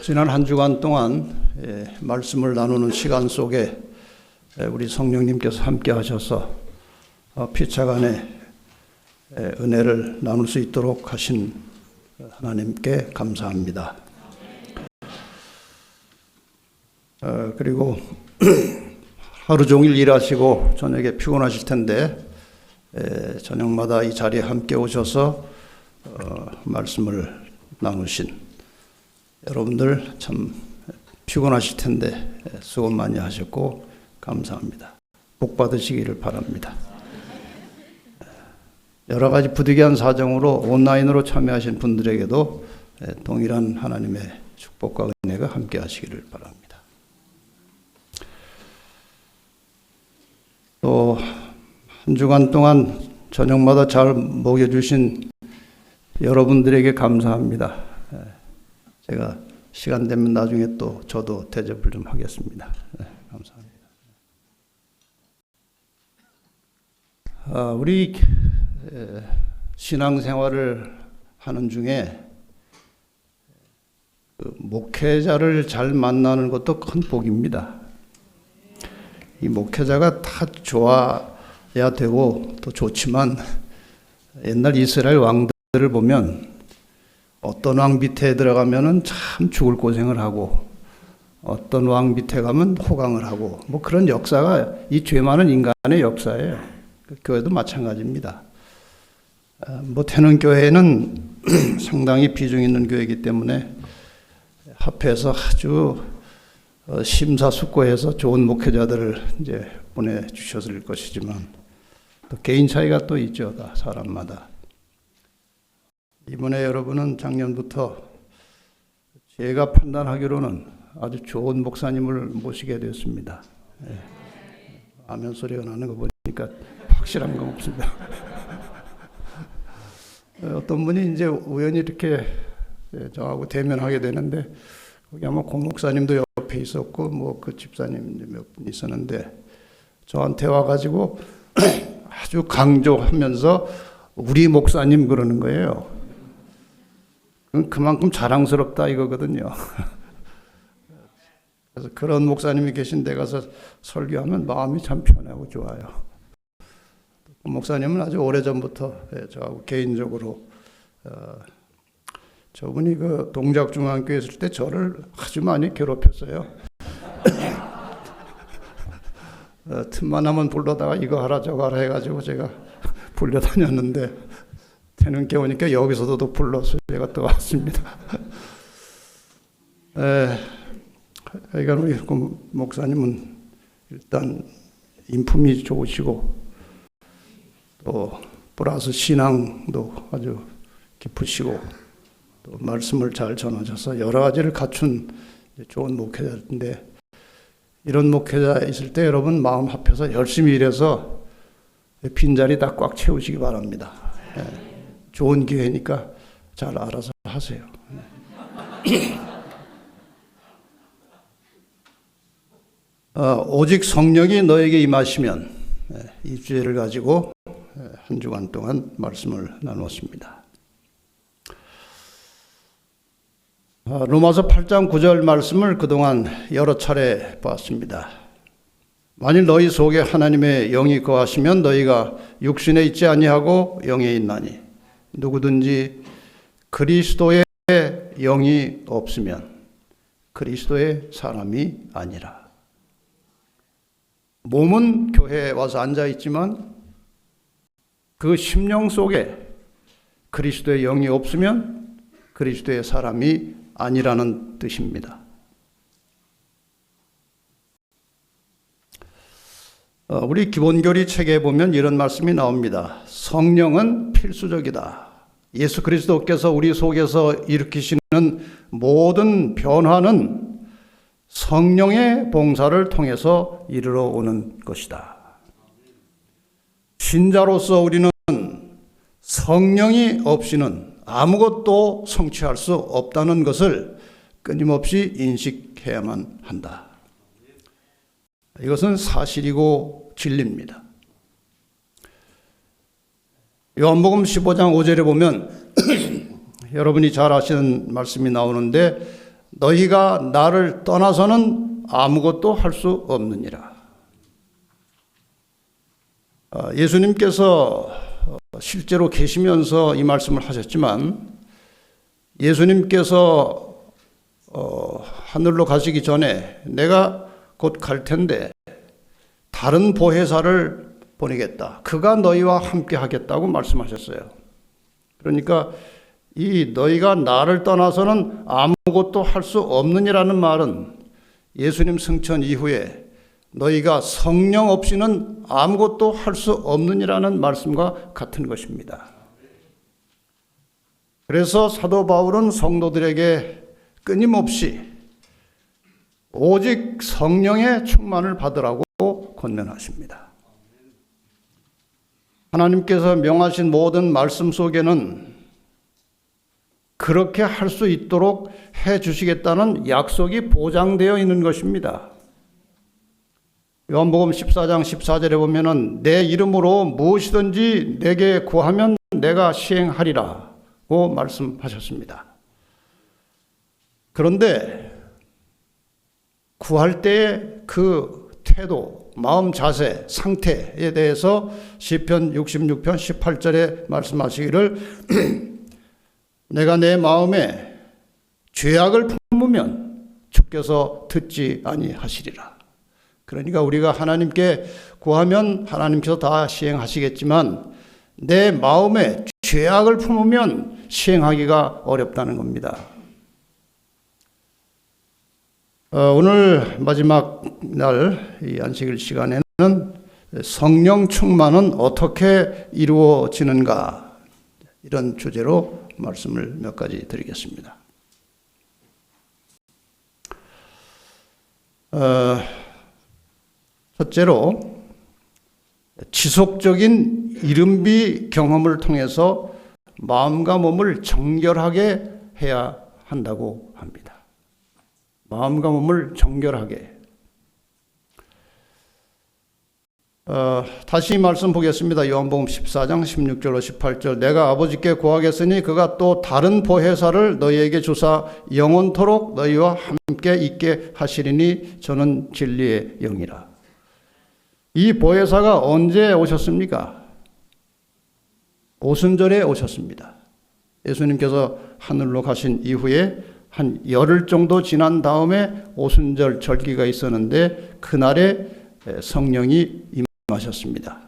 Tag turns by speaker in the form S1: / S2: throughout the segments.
S1: 지난 한 주간 동안 말씀을 나누는 시간 속에 우리 성령님께서 함께 하셔서 피차간에 은혜를 나눌 수 있도록 하신 하나님께 감사합니다. 그리고 하루 종일 일하시고 저녁에 피곤하실 텐데 저녁마다 이 자리에 함께 오셔서 말씀을 나누신 여러분들 참 피곤하실 텐데 수고 많이 하셨고 감사합니다. 복 받으시기를 바랍니다. 여러 가지 부득이한 사정으로 온라인으로 참여하신 분들에게도 동일한 하나님의 축복과 은혜가 함께 하시기를 바랍니다. 또 한 주간 동안 저녁마다 잘 먹여주신 여러분들에게 감사합니다. 제가 시간 되면 나중에 또 저도 대접을 좀 하겠습니다. 감사합니다. 우리 신앙생활을 하는 중에 목회자를 잘 만나는 것도 큰 복입니다. 이 목회자가 다 좋아야 되고 또 좋지만 옛날 이스라엘 왕들을 보면 어떤 왕 밑에 들어가면은 참 죽을 고생을 하고 어떤 왕 밑에 가면 호강을 하고 뭐 그런 역사가 이 죄 많은 인간의 역사예요. 교회도 마찬가지입니다. 뭐 태능교회는 상당히 비중 있는 교회이기 때문에 합해서 아주 심사숙고해서 좋은 목회자들을 이제 보내주셨을 것이지만 또 개인 차이가 또 있죠. 다 사람마다. 이번에 여러분은 작년부터 제가 판단하기로는 아주 좋은 목사님을 모시게 됐습니다. 아멘 소리가 나는 거 보니까 확실한 건 없습니다. 어떤 분이 이제 우연히 이렇게 저하고 대면하게 되는데 거기 아마 고 목사님도 옆에 있었고 뭐 그 집사님 몇 분 있었는데 저한테 와가지고 아주 강조하면서 우리 목사님 그러는 거예요. 그만큼 자랑스럽다 이거거든요. 그래서 그런 목사님이 계신 데 가서 설교하면 마음이 참 편하고 좋아요. 그 목사님은 아주 오래전부터 저하고 개인적으로 저분이 그 동작중앙교회 있을 때 저를 아주 많이 괴롭혔어요. 틈만 하면 불러다가 이거 하라 저거 하라 해가지고 제가 불려다녔는데 태능교 오니까 여기서도 또 불러서 제가 또 왔습니다. 하여간 우리 그 목사님은 일단 인품이 좋으시고 또 플러스 신앙도 아주 깊으시고 또 말씀을 잘 전하셔서 여러 가지를 갖춘 좋은 목회자인데 이런 목회자 있을 때 여러분 마음 합해서 열심히 일해서 빈자리 다 꽉 채우시기 바랍니다. 좋은 기회니까 잘 알아서 하세요. 오직 성령이 너에게 임하시면 이 주제를 가지고 한 주간 동안 말씀을 나누었습니다. 로마서 8장 9절 말씀을 그동안 여러 차례 봤습니다. 만일 너희 속에 하나님의 영이 거하시면 너희가 육신에 있지 아니하고 영에 있나니 누구든지 그리스도의 영이 없으면 그리스도의 사람이 아니라. 몸은 교회에 와서 앉아 있지만 그 심령 속에 그리스도의 영이 없으면 그리스도의 사람이 아니라는 뜻입니다. 우리 기본교리 책에 보면 이런 말씀이 나옵니다. 성령은 필수적이다. 예수 그리스도께서 우리 속에서 일으키시는 모든 변화는 성령의 봉사를 통해서 이르러 오는 것이다. 신자로서 우리는 성령이 없이는 아무것도 성취할 수 없다는 것을 끊임없이 인식해야만 한다. 이것은 사실이고 진리입니다. 요한복음 15장 5절에 보면 여러분이 잘 아시는 말씀이 나오는데 너희가 나를 떠나서는 아무것도 할 수 없느니라. 예수님께서 실제로 계시면서 이 말씀을 하셨지만 예수님께서 하늘로 가시기 전에 내가 곧 갈 텐데 다른 보혜사를 보내겠다. 그가 너희와 함께 하겠다고 말씀하셨어요. 그러니까 이 너희가 나를 떠나서는 아무것도 할 수 없느니라는 말은 예수님 승천 이후에 너희가 성령 없이는 아무것도 할 수 없느니라는 말씀과 같은 것입니다. 그래서 사도 바울은 성도들에게 끊임없이 오직 성령의 충만을 받으라고 권면하십니다. 하나님께서 명하신 모든 말씀 속에는 그렇게 할 수 있도록 해 주시겠다는 약속이 보장되어 있는 것입니다. 요한복음 14장 14절에 보면은 내 이름으로 무엇이든지 내게 구하면 내가 시행하리라고 말씀하셨습니다. 그런데 구할 때의 그 태도, 마음 자세, 상태에 대해서 시편 66편 18절에 말씀하시기를 내가 내 마음에 죄악을 품으면 주께서 듣지 아니하시리라. 그러니까 우리가 하나님께 구하면 하나님께서 다 시행하시겠지만 내 마음에 죄악을 품으면 시행하기가 어렵다는 겁니다. 오늘 마지막 날 이 안식일 시간에는 성령 충만은 어떻게 이루어지는가 이런 주제로 말씀을 몇 가지 드리겠습니다. 첫째로 지속적인 이른비 경험을 통해서 마음과 몸을 정결하게 해야 한다고 합니다. 마음과 몸을 정결하게. 다시 말씀 보겠습니다. 요한복음 14장 16절로 18절 내가 아버지께 구하겠으니 그가 또 다른 보혜사를 너희에게 주사 영원토록 너희와 함께 있게 하시리니 저는 진리의 영이라. 이 보혜사가 언제 오셨습니까? 오순절에 오셨습니다. 예수님께서 하늘로 가신 이후에 한 열흘 정도 지난 다음에 오순절 절기가 있었는데 그날에 성령이 임하셨습니다.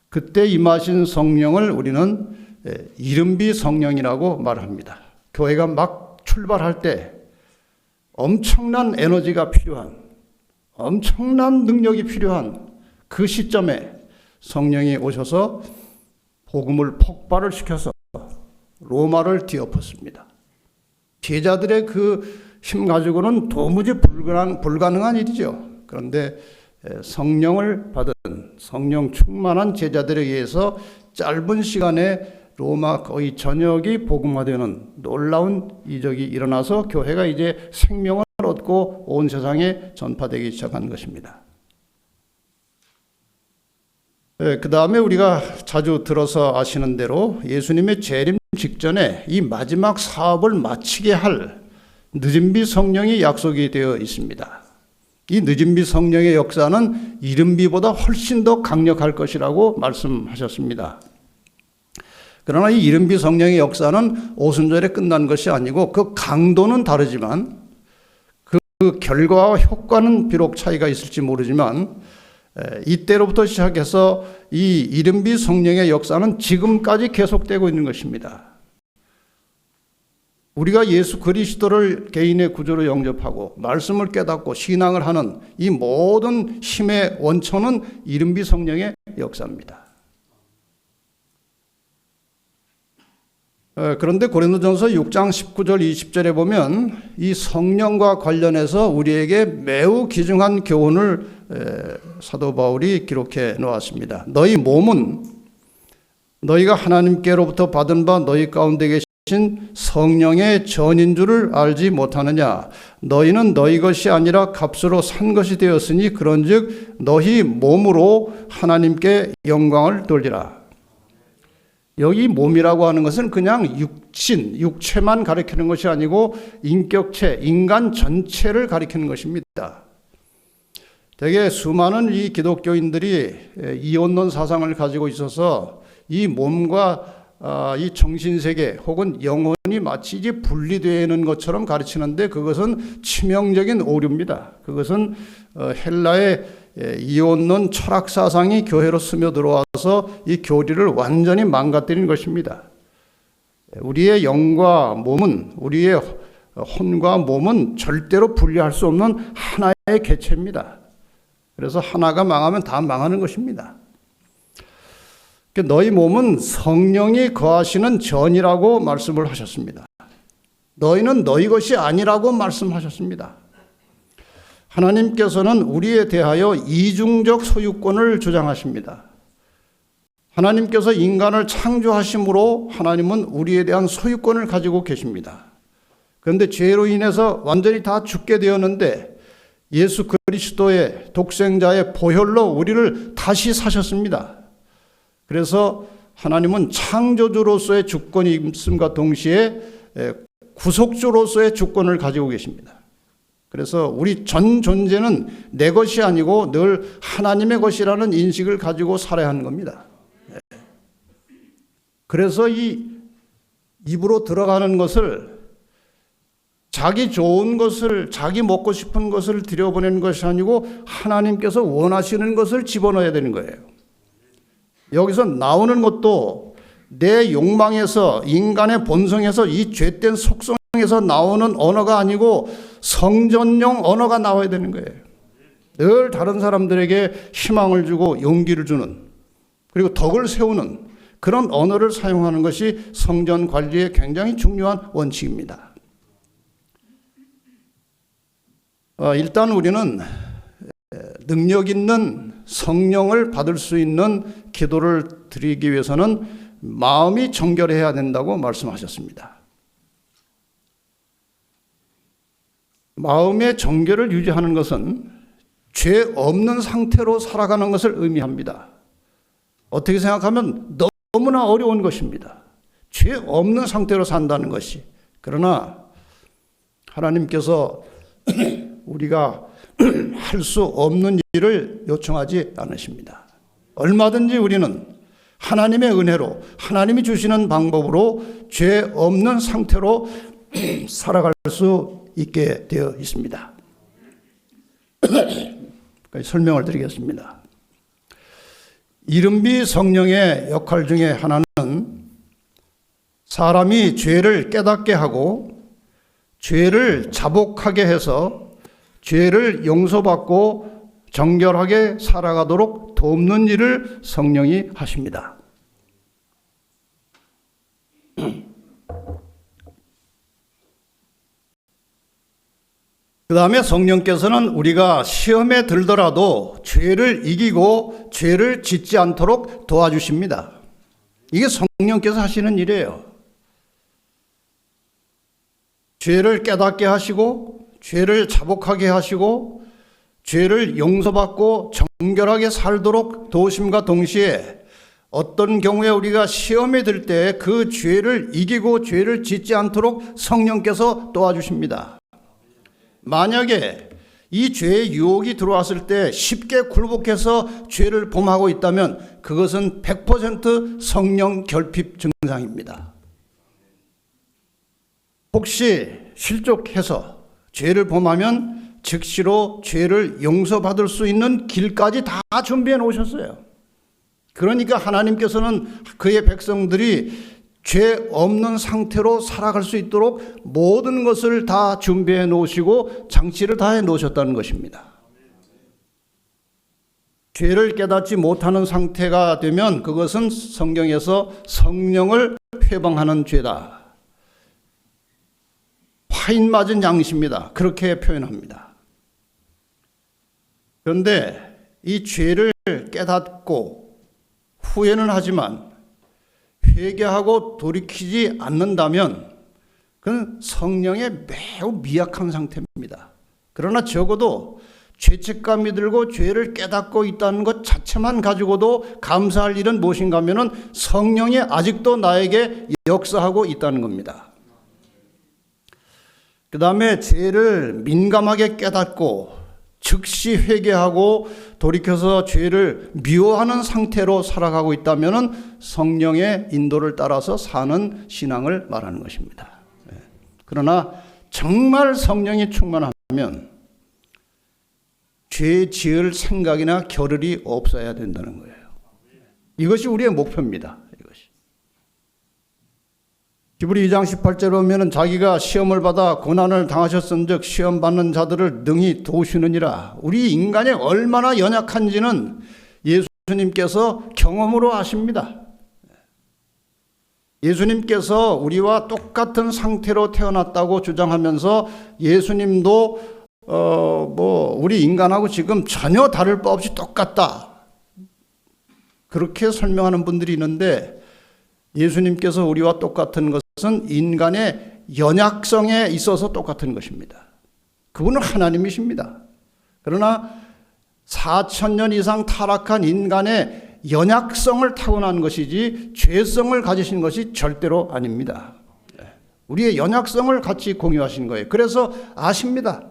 S1: 그때 임하신 성령을 우리는 이른비 성령이라고 말합니다. 교회가 막 출발할 때 엄청난 에너지가 필요한, 엄청난 능력이 필요한 그 시점에 성령이 오셔서 복음을 폭발을 시켜서 로마를 뒤엎었습니다. 제자들의 그 힘 가지고는 도무지 불가능한 일이죠. 그런데 성령을 받은 성령 충만한 제자들에 의해서 짧은 시간에 로마 거의 전역이 복음화되는 놀라운 이적이 일어나서 교회가 이제 생명을 얻고 온 세상에 전파되기 시작한 것입니다. 그 다음에 우리가 자주 들어서 아시는 대로 예수님의 재림 직전에 이 마지막 사업을 마치게 할 늦은비 성령이 약속이 되어 있습니다. 이 늦은비 성령의 역사는 이른비보다 훨씬 더 강력할 것이라고 말씀하셨습니다. 그러나 이 이른비 성령의 역사는 오순절에 끝난 것이 아니고 그 강도는 다르지만 그 결과와 효과는 비록 차이가 있을지 모르지만 이때로부터 시작해서 이 이른비 성령의 역사는 지금까지 계속되고 있는 것입니다. 우리가 예수 그리스도를 개인의 구주로 영접하고 말씀을 깨닫고 신앙을 하는 이 모든 힘의 원천은 이른비 성령의 역사입니다. 그런데 고린도전서 6장 19절 20절에 보면 이 성령과 관련해서 우리에게 매우 귀중한 교훈을 사도 바울이 기록해 놓았습니다. 너희 몸은 너희가 하나님께로부터 받은 바 너희 가운데 계신 성령의 전인 줄을 알지 못하느냐. 너희는 너희 것이 아니라 값으로 산 것이 되었으니 그런즉 너희 몸으로 하나님께 영광을 돌리라. 여기 몸이라고 하는 것은 그냥 육체만 가리키는 것이 아니고 인격체, 인간 전체를 가리키는 것입니다. 되게 수많은 이 기독교인들이 이혼론 사상을 가지고 있어서 이 몸과 이 정신세계 혹은 영혼이 마치 이제 분리되는 것처럼 가르치는데 그것은 치명적인 오류입니다. 그것은 헬라의 이혼론 철학 사상이 교회로 스며들어와서 이 교리를 완전히 망가뜨린 것입니다. 우리의 영과 몸은, 우리의 혼과 몸은 절대로 분리할 수 없는 하나의 개체입니다. 그래서 하나가 망하면 다 망하는 것입니다. 너희 몸은 성령이 거하시는 전이라고 말씀을 하셨습니다. 너희는 너희 것이 아니라고 말씀하셨습니다. 하나님께서는 우리에 대하여 이중적 소유권을 주장하십니다. 하나님께서 인간을 창조하심으로 하나님은 우리에 대한 소유권을 가지고 계십니다. 그런데 죄로 인해서 완전히 다 죽게 되었는데 예수 그리스도의 독생자의 보혈로 우리를 다시 사셨습니다. 그래서 하나님은 창조주로서의 주권이 있음과 동시에 구속주로서의 주권을 가지고 계십니다. 그래서 우리 전 존재는 내 것이 아니고 늘 하나님의 것이라는 인식을 가지고 살아야 하는 겁니다. 그래서 이 입으로 들어가는 것을 자기 좋은 것을, 자기 먹고 싶은 것을 들여보내는 것이 아니고 하나님께서 원하시는 것을 집어넣어야 되는 거예요. 여기서 나오는 것도 내 욕망에서, 인간의 본성에서, 이 죄된 속성에서 나오는 언어가 아니고 성전용 언어가 나와야 되는 거예요. 늘 다른 사람들에게 희망을 주고 용기를 주는, 그리고 덕을 세우는 그런 언어를 사용하는 것이 성전 관리의 굉장히 중요한 원칙입니다. 일단 우리는 능력 있는 성령을 받을 수 있는 기도를 드리기 위해서는 마음이 정결해야 된다고 말씀하셨습니다. 마음의 정결을 유지하는 것은 죄 없는 상태로 살아가는 것을 의미합니다. 어떻게 생각하면 너무나 어려운 것입니다. 죄 없는 상태로 산다는 것이. 그러나 하나님께서 우리가 할 수 없는 일을 요청하지 않으십니다. 얼마든지 우리는 하나님의 은혜로, 하나님이 주시는 방법으로 죄 없는 상태로 살아갈 수 있게 되어 있습니다. 설명을 드리겠습니다. 이른비 성령의 역할 중에 하나는 사람이 죄를 깨닫게 하고 죄를 자복하게 해서 죄를 용서받고 정결하게 살아가도록 돕는 일을 성령이 하십니다. 그 다음에 성령께서는 우리가 시험에 들더라도 죄를 이기고 죄를 짓지 않도록 도와주십니다. 이게 성령께서 하시는 일이에요. 죄를 깨닫게 하시고 죄를 자복하게 하시고 죄를 용서받고 정결하게 살도록 도우심과 동시에 어떤 경우에 우리가 시험에 들 때 그 죄를 이기고 죄를 짓지 않도록 성령께서 도와주십니다. 만약에 이 죄의 유혹이 들어왔을 때 쉽게 굴복해서 죄를 범하고 있다면 그것은 100% 성령 결핍 증상입니다. 혹시 실족해서 죄를 범하면 즉시로 죄를 용서받을 수 있는 길까지 다 준비해 놓으셨어요. 그러니까 하나님께서는 그의 백성들이 죄 없는 상태로 살아갈 수 있도록 모든 것을 다 준비해 놓으시고 장치를 다 해 놓으셨다는 것입니다. 죄를 깨닫지 못하는 상태가 되면 그것은 성경에서 성령을 회방하는 죄다. 파인 맞은 양심이다. 그렇게 표현합니다. 그런데 이 죄를 깨닫고 후회는 하지만 회개하고 돌이키지 않는다면 그건 성령의 매우 미약한 상태입니다. 그러나 적어도 죄책감이 들고 죄를 깨닫고 있다는 것 자체만 가지고도 감사할 일은 무엇인가 하면은 성령이 아직도 나에게 역사하고 있다는 겁니다. 그 다음에 죄를 민감하게 깨닫고 즉시 회개하고 돌이켜서 죄를 미워하는 상태로 살아가고 있다면은 성령의 인도를 따라서 사는 신앙을 말하는 것입니다. 그러나 정말 성령이 충만하면 죄 지을 생각이나 겨를이 없어야 된다는 거예요. 이것이 우리의 목표입니다. 이것이. 히브리 2장 18절에 보면 자기가 시험을 받아 고난을 당하셨은즉 시험 받는 자들을 능히 도우시느니라. 우리 인간이 얼마나 연약한지는 예수님께서 경험으로 아십니다. 예수님께서 우리와 똑같은 상태로 태어났다고 주장하면서 예수님도 우리 인간하고 지금 전혀 다를 바 없이 똑같다. 그렇게 설명하는 분들이 있는데 예수님께서 우리와 똑같은 것은 인간의 연약성에 있어서 똑같은 것입니다. 그분은 하나님이십니다. 그러나 4,000년 이상 타락한 인간의 연약성을 타고난 것이지 죄성을 가지신 것이 절대로 아닙니다. 우리의 연약성을 같이 공유하신 거예요. 그래서 아십니다.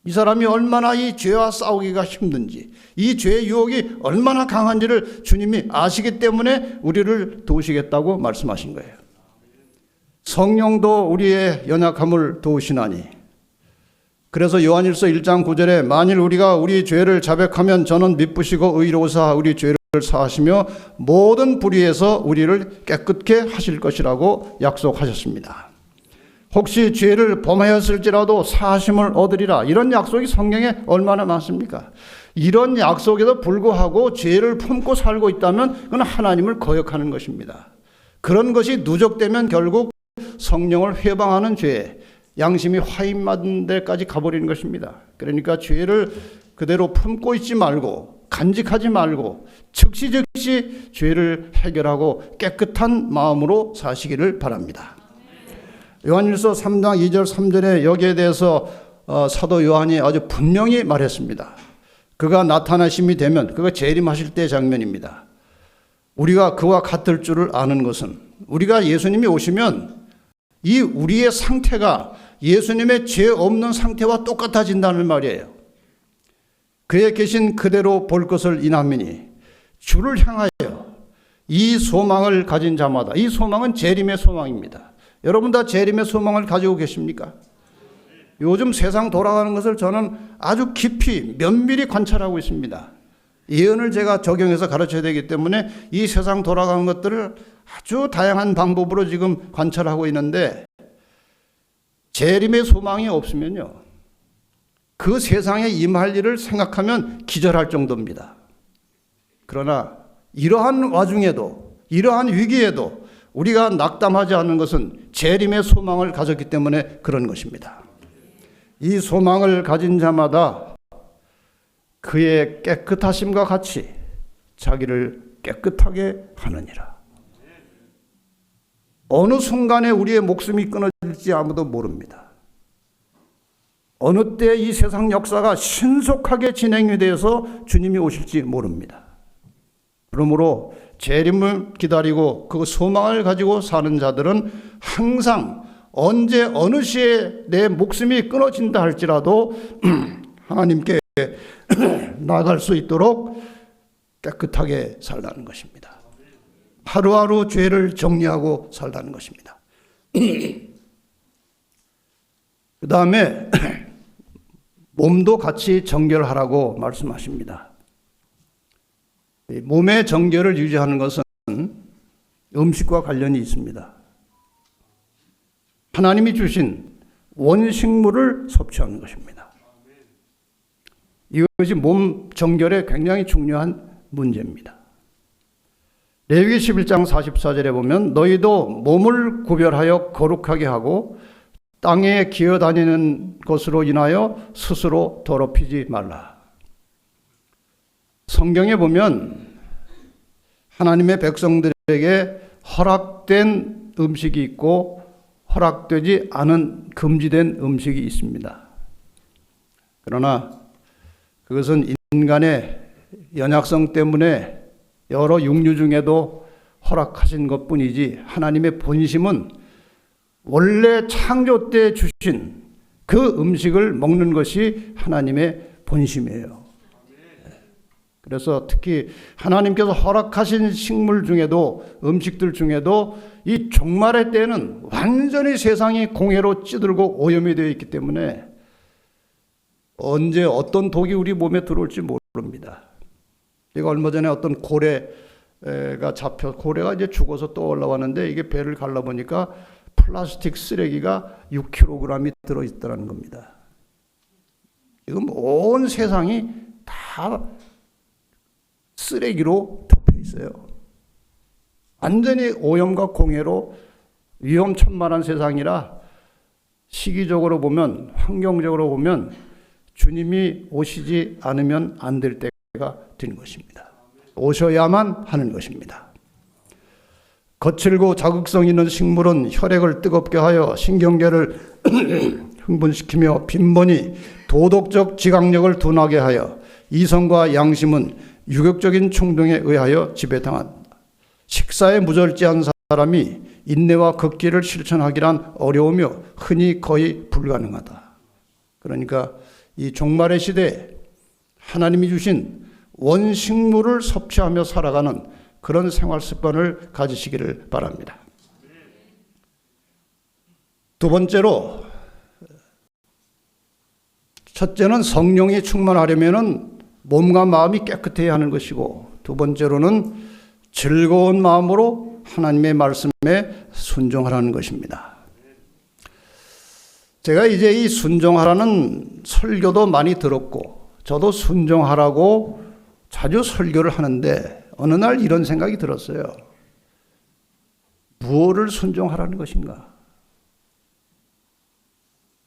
S1: 이 사람이 얼마나 이 죄와 싸우기가 힘든지, 이 죄의 유혹이 얼마나 강한지를 주님이 아시기 때문에 우리를 도우시겠다고 말씀하신 거예요. 성령도 우리의 연약함을 도우시나니. 그래서 요한일서 1장 9절에 만일 우리가 우리 죄를 자백하면 저는 미쁘시고 의로우사 우리 죄를 사하시며 모든 불의에서 우리를 깨끗게 하실 것이라고 약속하셨습니다. 혹시 죄를 범하였을지라도 사하심을 얻으리라. 이런 약속이 성경에 얼마나 많습니까? 이런 약속에도 불구하고 죄를 품고 살고 있다면 그건 하나님을 거역하는 것입니다. 그런 것이 누적되면 결국 성령을 회방하는 죄, 양심이 화인맞는 데까지 가버리는 것입니다. 그러니까 죄를 그대로 품고 있지 말고 간직하지 말고 즉시 죄를 해결하고 깨끗한 마음으로 사시기를 바랍니다. 요한일서 3장 2절 3절에 여기에 대해서 사도 요한이 아주 분명히 말했습니다. 그가 나타나심이 되면, 그가 재림하실 때 장면입니다. 우리가 그와 같을 줄을 아는 것은, 우리가 예수님이 오시면 이 우리의 상태가 예수님의 죄 없는 상태와 똑같아진다는 말이에요. 그에 계신 그대로 볼 것을 인하미니 주를 향하여 이 소망을 가진 자마다, 이 소망은 재림의 소망입니다. 여러분 다 재림의 소망을 가지고 계십니까? 요즘 세상 돌아가는 것을 저는 아주 깊이 면밀히 관찰하고 있습니다. 예언을 제가 적용해서 가르쳐야 되기 때문에 이 세상 돌아가는 것들을 아주 다양한 방법으로 지금 관찰하고 있는데, 재림의 소망이 없으면요, 그 세상에 임할 일을 생각하면 기절할 정도입니다. 그러나 이러한 와중에도, 이러한 위기에도 우리가 낙담하지 않는 것은 재림의 소망을 가졌기 때문에 그런 것입니다. 이 소망을 가진 자마다 그의 깨끗하심과 같이 자기를 깨끗하게 하느니라. 어느 순간에 우리의 목숨이 끊어질지 아무도 모릅니다. 어느 때 이 세상 역사가 신속하게 진행이 되어서 주님이 오실지 모릅니다. 그러므로 재림을 기다리고 그 소망을 가지고 사는 자들은 항상 언제 어느 시에 내 목숨이 끊어진다 할지라도 하나님께 나아갈 수 있도록 깨끗하게 살라는 것입니다. 하루하루 죄를 정리하고 살라는 것입니다. 그 다음에 몸도 같이 정결하라고 말씀하십니다. 몸의 정결을 유지하는 것은 음식과 관련이 있습니다. 하나님이 주신 원식물을 섭취하는 것입니다. 이것이 몸 정결에 굉장히 중요한 문제입니다. 레위기 11장 44절에 보면 너희도 몸을 구별하여 거룩하게 하고 땅에 기어다니는 것으로 인하여 스스로 더럽히지 말라. 성경에 보면 하나님의 백성들에게 허락된 음식이 있고 허락되지 않은 금지된 음식이 있습니다. 그러나 그것은 인간의 연약성 때문에 여러 육류 중에도 허락하신 것뿐이지 하나님의 본심은 원래 창조 때 주신 그 음식을 먹는 것이 하나님의 본심이에요. 그래서 특히 하나님께서 허락하신 식물 중에도 음식들 중에도 이 종말의 때는 완전히 세상이 공해로 찌들고 오염이 되어 있기 때문에 언제 어떤 독이 우리 몸에 들어올지 모릅니다. 제가 얼마 전에 어떤 고래가 고래가 이제 죽어서 또 올라왔는데 이게 배를 갈라보니까 플라스틱 쓰레기가 6kg이 들어있다는 겁니다. 지금 온 세상이 다 쓰레기로 덮여 있어요. 완전히 오염과 공해로 위험천만한 세상이라 시기적으로 보면, 환경적으로 보면 주님이 오시지 않으면 안 될 때가 된 것입니다. 오셔야만 하는 것입니다. 거칠고 자극성 있는 식물은 혈액을 뜨겁게 하여 신경계를 흥분시키며 빈번히 도덕적 지각력을 둔하게 하여 이성과 양심은 유격적인 충동에 의하여 지배당한다. 식사에 무절제한 사람이 인내와 극기를 실천하기란 어려우며 흔히 거의 불가능하다. 그러니까 이 종말의 시대에 하나님이 주신 원식물을 섭취하며 살아가는 그런 생활 습관을 가지시기를 바랍니다. 두 번째로, 첫째는 성령이 충만하려면은 몸과 마음이 깨끗해야 하는 것이고, 두 번째로는 즐거운 마음으로 하나님의 말씀에 순종하라는 것입니다. 제가 이제 이 순종하라는 설교도 많이 들었고, 저도 순종하라고 자주 설교를 하는데 어느 날 이런 생각이 들었어요. 무엇을 순종하라는 것인가?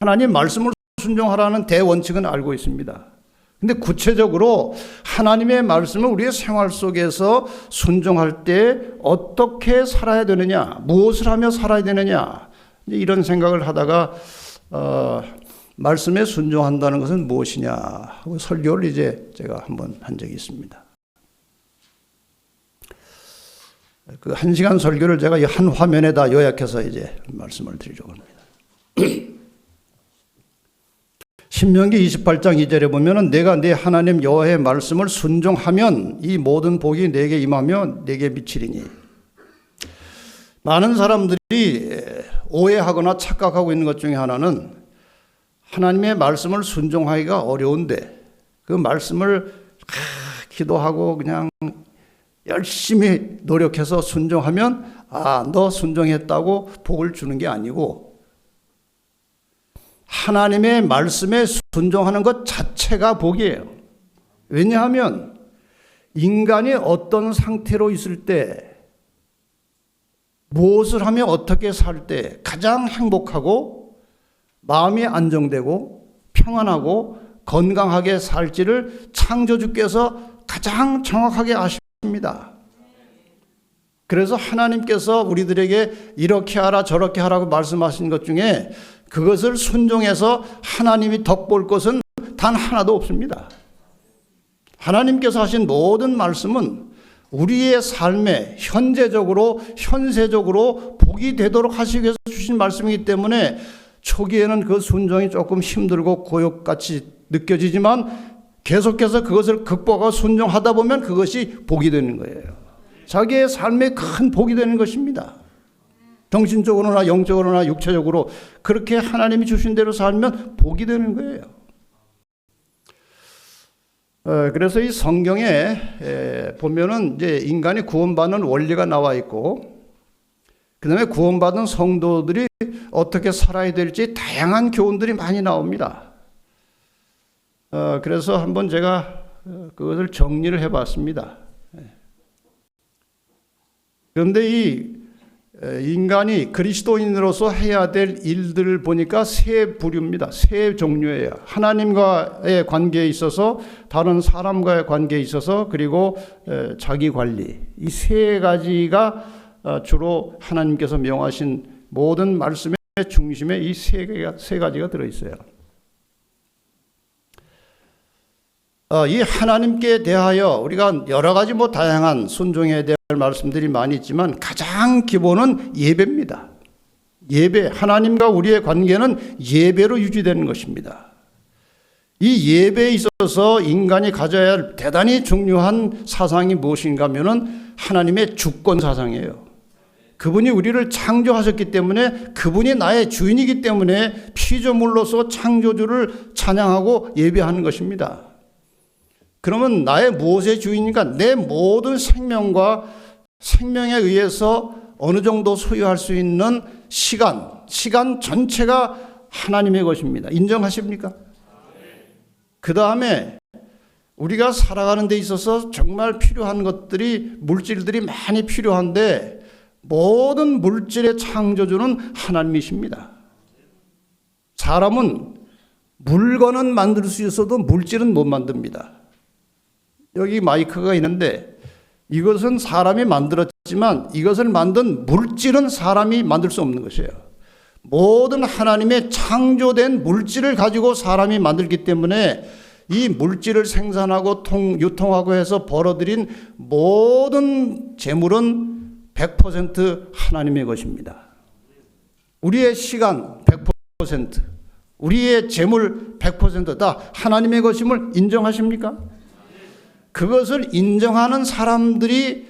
S1: 하나님 말씀을 순종하라는 대원칙은 알고 있습니다. 근데 구체적으로 하나님의 말씀을 우리의 생활 속에서 순종할 때 어떻게 살아야 되느냐, 무엇을 하며 살아야 되느냐, 이런 생각을 하다가 말씀에 순종한다는 것은 무엇이냐 하고 설교를 이제 제가 한번 한 적이 있습니다. 그 1시간 설교를 제가 한 화면에다 요약해서 이제 말씀을 드리려고 합니다. 신명기 28장 2절에 보면은 내가 내 하나님 여호와의 말씀을 순종하면 이 모든 복이 내게 임하며 내게 미치리니. 많은 사람들이 오해하거나 착각하고 있는 것 중에 하나는 하나님의 말씀을 순종하기가 어려운데 그 말씀을 기도하고 그냥 열심히 노력해서 순종하면 너 순종했다고 복을 주는 게 아니고 하나님의 말씀에 순종하는 것 자체가 복이에요. 왜냐하면 인간이 어떤 상태로 있을 때 무엇을 하며 어떻게 살 때 가장 행복하고 마음이 안정되고 평안하고 건강하게 살지를 창조주께서 가장 정확하게 아십니다. 그래서 하나님께서 우리들에게 이렇게 하라 저렇게 하라고 말씀하신 것 중에 그것을 순종해서 하나님이 덕볼 것은 단 하나도 없습니다. 하나님께서 하신 모든 말씀은 우리의 삶에 현재적으로 현세적으로 복이 되도록 하시기 위해서 주신 말씀이기 때문에 초기에는 그 순종이 조금 힘들고 고역같이 느껴지지만 계속해서 그것을 극복하고 순종하다 보면 그것이 복이 되는 거예요. 자기의 삶에 큰 복이 되는 것입니다. 정신적으로나 영적으로나 육체적으로 그렇게 하나님이 주신 대로 살면 복이 되는 거예요. 그래서 이 성경에 보면은 이제 인간이 구원받는 원리가 나와 있고, 그 다음에 구원받은 성도들이 어떻게 살아야 될지 다양한 교훈들이 많이 나옵니다. 그래서 한번 제가 그것을 정리를 해봤습니다. 그런데 이 인간이 그리스도인으로서 해야 될 일들을 보니까 세 부류입니다. 세 종류예요. 하나님과의 관계에 있어서, 다른 사람과의 관계에 있어서, 그리고 자기 관리. 이 세 가지가 주로 하나님께서 명하신 모든 말씀의 중심에 이 세 가지가 들어있어요. 이 하나님께 대하여 우리가 여러 가지 다양한 순종해야 될 말씀들이 많이 있지만 가장 기본은 예배입니다. 예배, 하나님과 우리의 관계는 예배로 유지되는 것입니다. 이 예배에 있어서 인간이 가져야 할 대단히 중요한 사상이 무엇인가 하면은 하나님의 주권 사상이에요. 그분이 우리를 창조하셨기 때문에, 그분이 나의 주인이기 때문에 피조물로서 창조주를 찬양하고 예배하는 것입니다. 그러면 나의 무엇의 주인인가? 내 모든 생명과 생명에 의해서 어느 정도 소유할 수 있는 시간 전체가 하나님의 것입니다. 인정하십니까? 그 다음에 우리가 살아가는 데 있어서 정말 필요한 것들이, 물질들이 많이 필요한데 모든 물질의 창조주는 하나님이십니다. 사람은 물건은 만들 수 있어도 물질은 못 만듭니다. 여기 마이크가 있는데 이것은 사람이 만들었지만 이것을 만든 물질은 사람이 만들 수 없는 것이에요. 모든 하나님의 창조된 물질을 가지고 사람이 만들기 때문에 이 물질을 생산하고 유통하고 해서 벌어들인 모든 재물은 100% 하나님의 것입니다. 우리의 시간 100%, 우리의 재물 100% 다 하나님의 것임을 인정하십니까? 그것을 인정하는 사람들이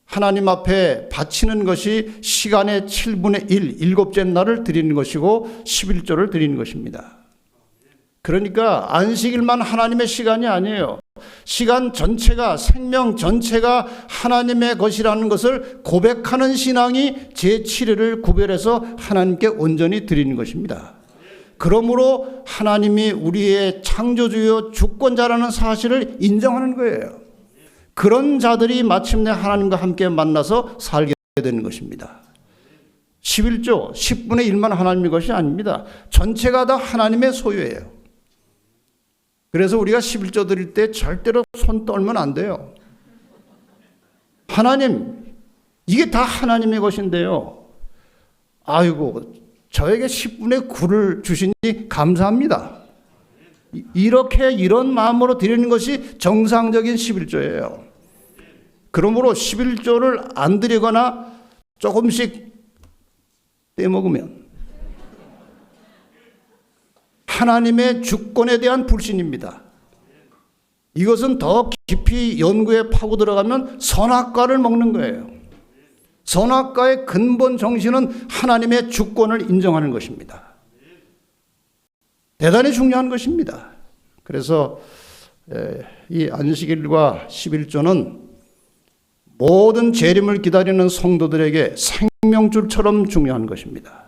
S1: 하나님 앞에 바치는 것이 시간의 7분의 1, 일곱째 날을 드리는 것이고 11조를 드리는 것입니다. 그러니까 안식일만 하나님의 시간이 아니에요. 시간 전체가, 생명 전체가 하나님의 것이라는 것을 고백하는 신앙이 제7일을 구별해서 하나님께 온전히 드리는 것입니다. 그러므로 하나님이 우리의 창조주요 주권자라는 사실을 인정하는 거예요. 그런 자들이 마침내 하나님과 함께 만나서 살게 되는 것입니다. 11조, 10분의 1만 하나님의 것이 아닙니다. 전체가 다 하나님의 소유예요. 그래서 우리가 11조 드릴 때 절대로 손 떨면 안 돼요. 하나님, 이게 다 하나님의 것인데요. 아이고, 저에게 10분의 9를 주시니 감사합니다. 이런 마음으로 드리는 것이 정상적인 11조예요. 그러므로 11조를 안 드리거나 조금씩 떼먹으면 하나님의 주권에 대한 불신입니다. 이것은 더 깊이 연구에 파고 들어가면 선악과를 먹는 거예요. 선악과의 근본 정신은 하나님의 주권을 인정하는 것입니다. 대단히 중요한 것입니다. 그래서 이 안식일과 11조는 모든 재림을 기다리는 성도들에게 생명줄처럼 중요한 것입니다.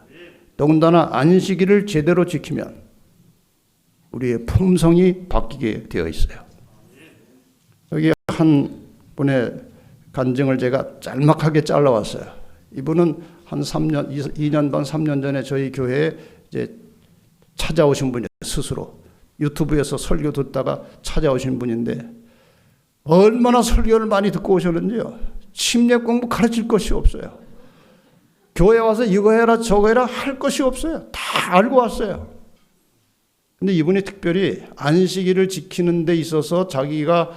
S1: 더군다나 안식일을 제대로 지키면 우리의 품성이 바뀌게 되어 있어요. 여기 한 분의 간증을 제가 짤막하게 잘라왔어요. 이분은 한 2년 반, 3년 전에 저희 교회에 이제 찾아오신 분이에요. 스스로 유튜브에서 설교 듣다가 찾아오신 분인데 얼마나 설교를 많이 듣고 오셨는지요. 심리학 공부 가르칠 것이 없어요. 교회 와서 이거 해라 저거 해라 할 것이 없어요. 다 알고 왔어요. 근데 이분이 특별히 안식일을 지키는 데 있어서 자기가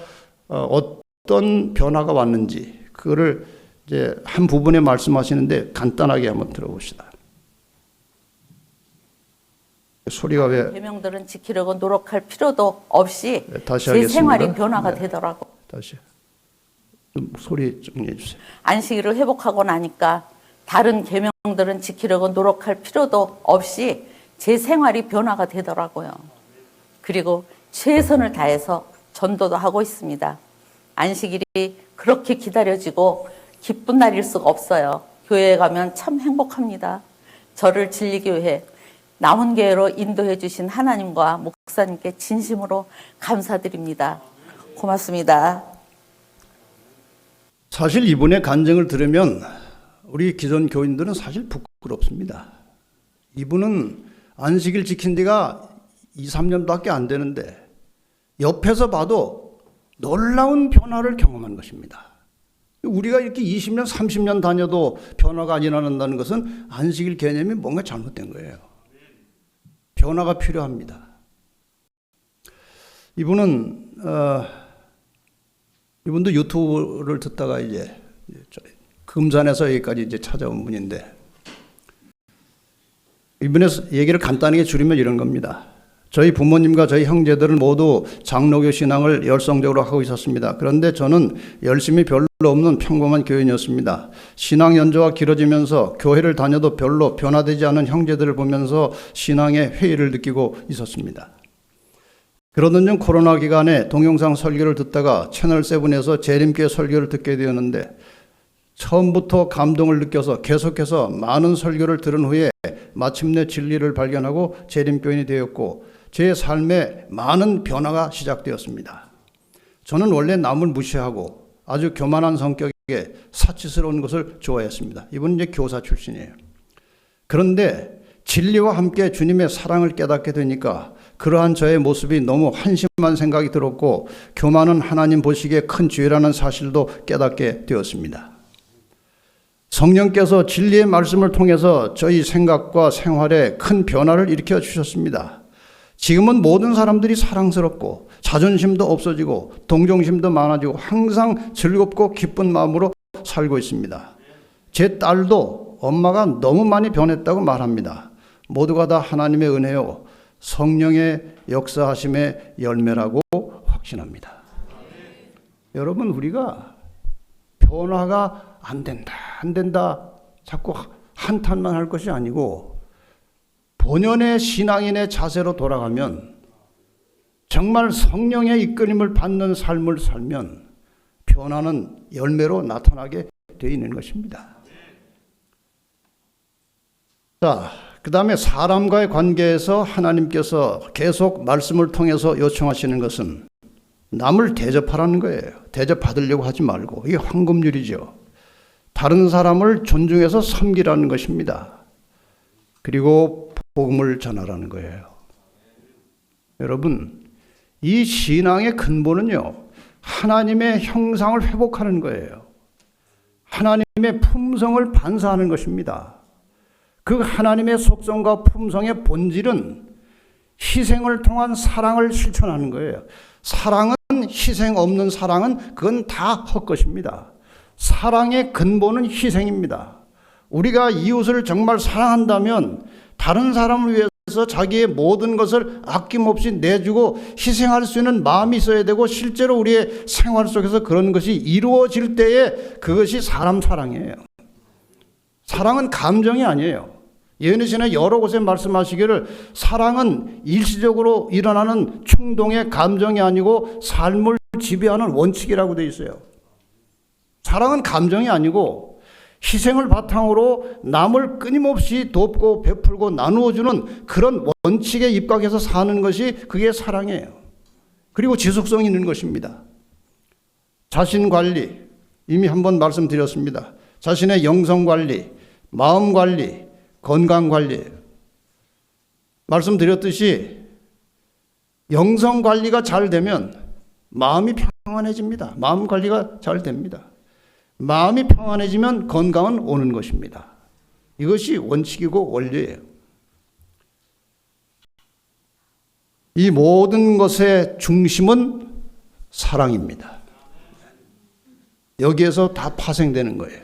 S1: 어떤 변화가 왔는지 그거를 이제 한 부분에 말씀하시는데 간단하게 한번 들어봅시다. 소리가 왜?
S2: 계명들은 지키려고 노력할 필요도 없이
S1: 다시
S2: 제
S1: 하겠습니다.
S2: 생활이 변화가 되더라고.
S1: 다시 좀 소리 정리해 주세요.
S2: 안식일을 회복하고 나니까 다른 계명들은 지키려고 노력할 필요도 없이 제 생활이 변화가 되더라고요. 그리고 최선을 다해서 전도도 하고 있습니다. 안식일이 그렇게 기다려지고 기쁜 날일 수가 없어요. 교회에 가면 참 행복합니다. 저를 진리기 위해 남은 교회로 인도해 주신 하나님과 목사님께 진심으로 감사드립니다. 고맙습니다.
S1: 사실 이분의 간증을 들으면 우리 기존 교인들은 사실 부끄럽습니다. 이분은 안식일 지킨 지가 2, 3년밖에 안 되는데 옆에서 봐도 놀라운 변화를 경험한 것입니다. 우리가 이렇게 20년, 30년 다녀도 변화가 안 일어난다는 것은 안식일 개념이 뭔가 잘못된 거예요. 변화가 필요합니다. 이분도 유튜브를 듣다가 이제 금산에서 여기까지 이제 찾아온 분인데, 이분의 얘기를 간단하게 줄이면 이런 겁니다. 저희 부모님과 저희 형제들은 모두 장로교 신앙을 열성적으로 하고 있었습니다. 그런데 저는 열심히 별로 없는 평범한 교인이었습니다. 신앙 연조가 길어지면서 교회를 다녀도 별로 변화되지 않은 형제들을 보면서 신앙의 회의를 느끼고 있었습니다. 그러던 중 코로나 기간에 동영상 설교를 듣다가 채널7에서 재림교회 설교를 듣게 되었는데, 처음부터 감동을 느껴서 계속해서 많은 설교를 들은 후에 마침내 진리를 발견하고 재림교인이 되었고, 제 삶에 많은 변화가 시작되었습니다. 저는 원래 남을 무시하고 아주 교만한 성격에 사치스러운 것을 좋아했습니다. 이분은 이제 교사 출신이에요. 그런데 진리와 함께 주님의 사랑을 깨닫게 되니까 그러한 저의 모습이 너무 한심한 생각이 들었고, 교만은 하나님 보시기에 큰 죄라는 사실도 깨닫게 되었습니다. 성령께서 진리의 말씀을 통해서 저희 생각과 생활에 큰 변화를 일으켜 주셨습니다. 지금은 모든 사람들이 사랑스럽고 자존심도 없어지고 동정심도 많아지고 항상 즐겁고 기쁜 마음으로 살고 있습니다. 제 딸도 엄마가 너무 많이 변했다고 말합니다. 모두가 다 하나님의 은혜요, 성령의 역사하심의 열매라고 확신합니다. 여러분, 우리가 변화가 안 된다 자꾸 한탄만 할 것이 아니고, 본연의 신앙인의 자세로 돌아가면, 정말 성령의 이끌림을 받는 삶을 살면 변화는 열매로 나타나게 되어 있는 것입니다. 자, 그 다음에 사람과의 관계에서 하나님께서 계속 말씀을 통해서 요청하시는 것은 남을 대접하라는 거예요. 대접받으려고 하지 말고. 이게 황금률이죠. 다른 사람을 존중해서 섬기라는 것입니다. 그리고 복음을 전하라는 거예요. 여러분, 이 신앙의 근본은요, 하나님의 형상을 회복하는 거예요. 하나님의 품성을 반사하는 것입니다. 그 하나님의 속성과 품성의 본질은 희생을 통한 사랑을 실천하는 거예요. 사랑은, 희생 없는 사랑은 그건 다 헛것입니다. 사랑의 근본은 희생입니다. 우리가 이웃을 정말 사랑한다면 다른 사람을 위해서 자기의 모든 것을 아낌없이 내주고 희생할 수 있는 마음이 있어야 되고, 실제로 우리의 생활 속에서 그런 것이 이루어질 때에 그것이 사람 사랑이에요. 사랑은 감정이 아니에요. 예언의 여러 곳에 말씀하시기를 사랑은 일시적으로 일어나는 충동의 감정이 아니고 삶을 지배하는 원칙이라고 되어 있어요. 사랑은 감정이 아니고 희생을 바탕으로 남을 끊임없이 돕고 베풀고 나누어주는 그런 원칙에 입각해서 사는 것이 그게 사랑이에요. 그리고 지속성이 있는 것입니다. 자신 관리, 이미 한번 말씀드렸습니다. 자신의 영성 관리, 마음 관리, 건강 관리. 말씀드렸듯이 영성 관리가 잘 되면 마음이 평안해집니다. 마음 관리가 잘 됩니다. 마음이 평안해지면 건강은 오는 것입니다. 이것이 원칙이고 원리예요. 이 모든 것의 중심은 사랑입니다. 여기에서 다 파생되는 거예요.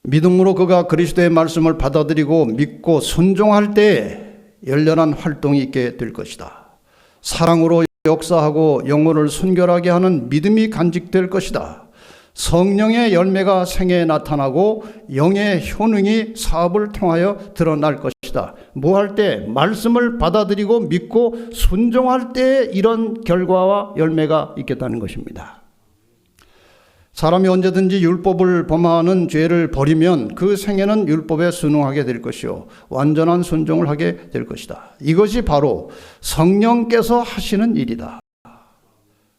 S1: 믿음으로 그가 그리스도의 말씀을 받아들이고 믿고 순종할 때에 열렬한 활동이 있게 될 것이다. 사랑으로 역사하고 영혼을 순결하게 하는 믿음이 간직될 것이다. 성령의 열매가 생애에 나타나고 영의 효능이 사업을 통하여 드러날 것이다. 뭐 할 때? 말씀을 받아들이고 믿고 순종할 때 이런 결과와 열매가 있겠다는 것입니다. 사람이 언제든지 율법을 범하는 죄를 버리면 그 생애는 율법에 순응하게 될 것이요 완전한 순종을 하게 될 것이다. 이것이 바로 성령께서 하시는 일이다.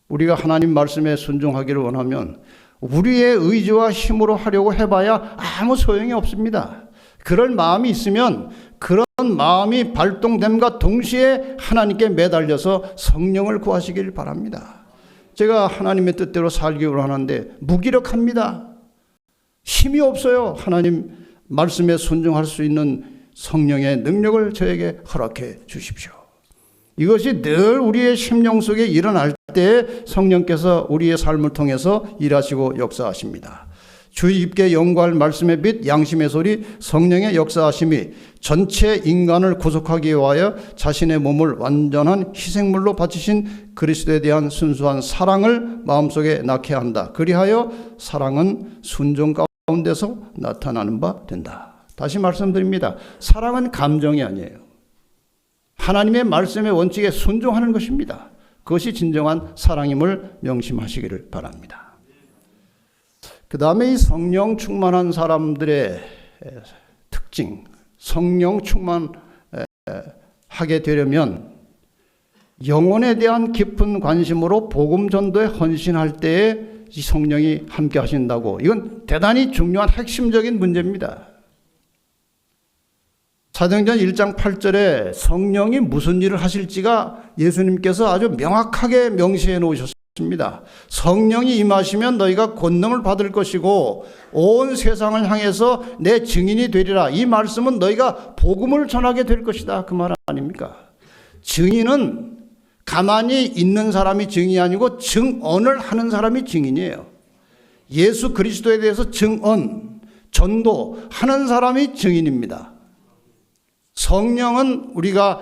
S1: 우리가 하나님 말씀에 순종하기를 원하면 우리의 의지와 힘으로 하려고 해봐야 아무 소용이 없습니다. 그럴 마음이 있으면 그런 마음이 발동됨과 동시에 하나님께 매달려서 성령을 구하시길 바랍니다. 제가 하나님의 뜻대로 살기를 하는데 무기력합니다. 힘이 없어요. 하나님 말씀에 순종할 수 있는 성령의 능력을 저에게 허락해 주십시오. 이것이 늘 우리의 심령 속에 일어날 때 성령께서 우리의 삶을 통해서 일하시고 역사하십니다. 주 입게 영구할 말씀의 빛 양심의 소리 성령의 역사하심이 전체 인간을 구속하기 위하여 자신의 몸을 완전한 희생물로 바치신 그리스도에 대한 순수한 사랑을 마음속에 낳게 한다. 그리하여 사랑은 순종 가운데서 나타나는 바 된다. 다시 말씀드립니다. 사랑은 감정이 아니에요. 하나님의 말씀의 원칙에 순종하는 것입니다. 그것이 진정한 사랑임을 명심하시기를 바랍니다. 그 다음에 이 성령 충만한 사람들의 특징, 성령 충만하게 되려면 영혼에 대한 깊은 관심으로 복음 전도에 헌신할 때에 이 성령이 함께 하신다고, 이건 대단히 중요한 핵심적인 문제입니다. 사도행전 1장 8절에 성령이 무슨 일을 하실지가 예수님께서 아주 명확하게 명시해 놓으셨습니다. 성령이 임하시면 너희가 권능을 받을 것이고 온 세상을 향해서 내 증인이 되리라. 이 말씀은 너희가 복음을 전하게 될 것이다. 그 말 아닙니까? 증인은 가만히 있는 사람이 증인이 아니고 증언을 하는 사람이 증인이에요. 예수 그리스도에 대해서 증언, 전도하는 사람이 증인입니다. 성령은 우리가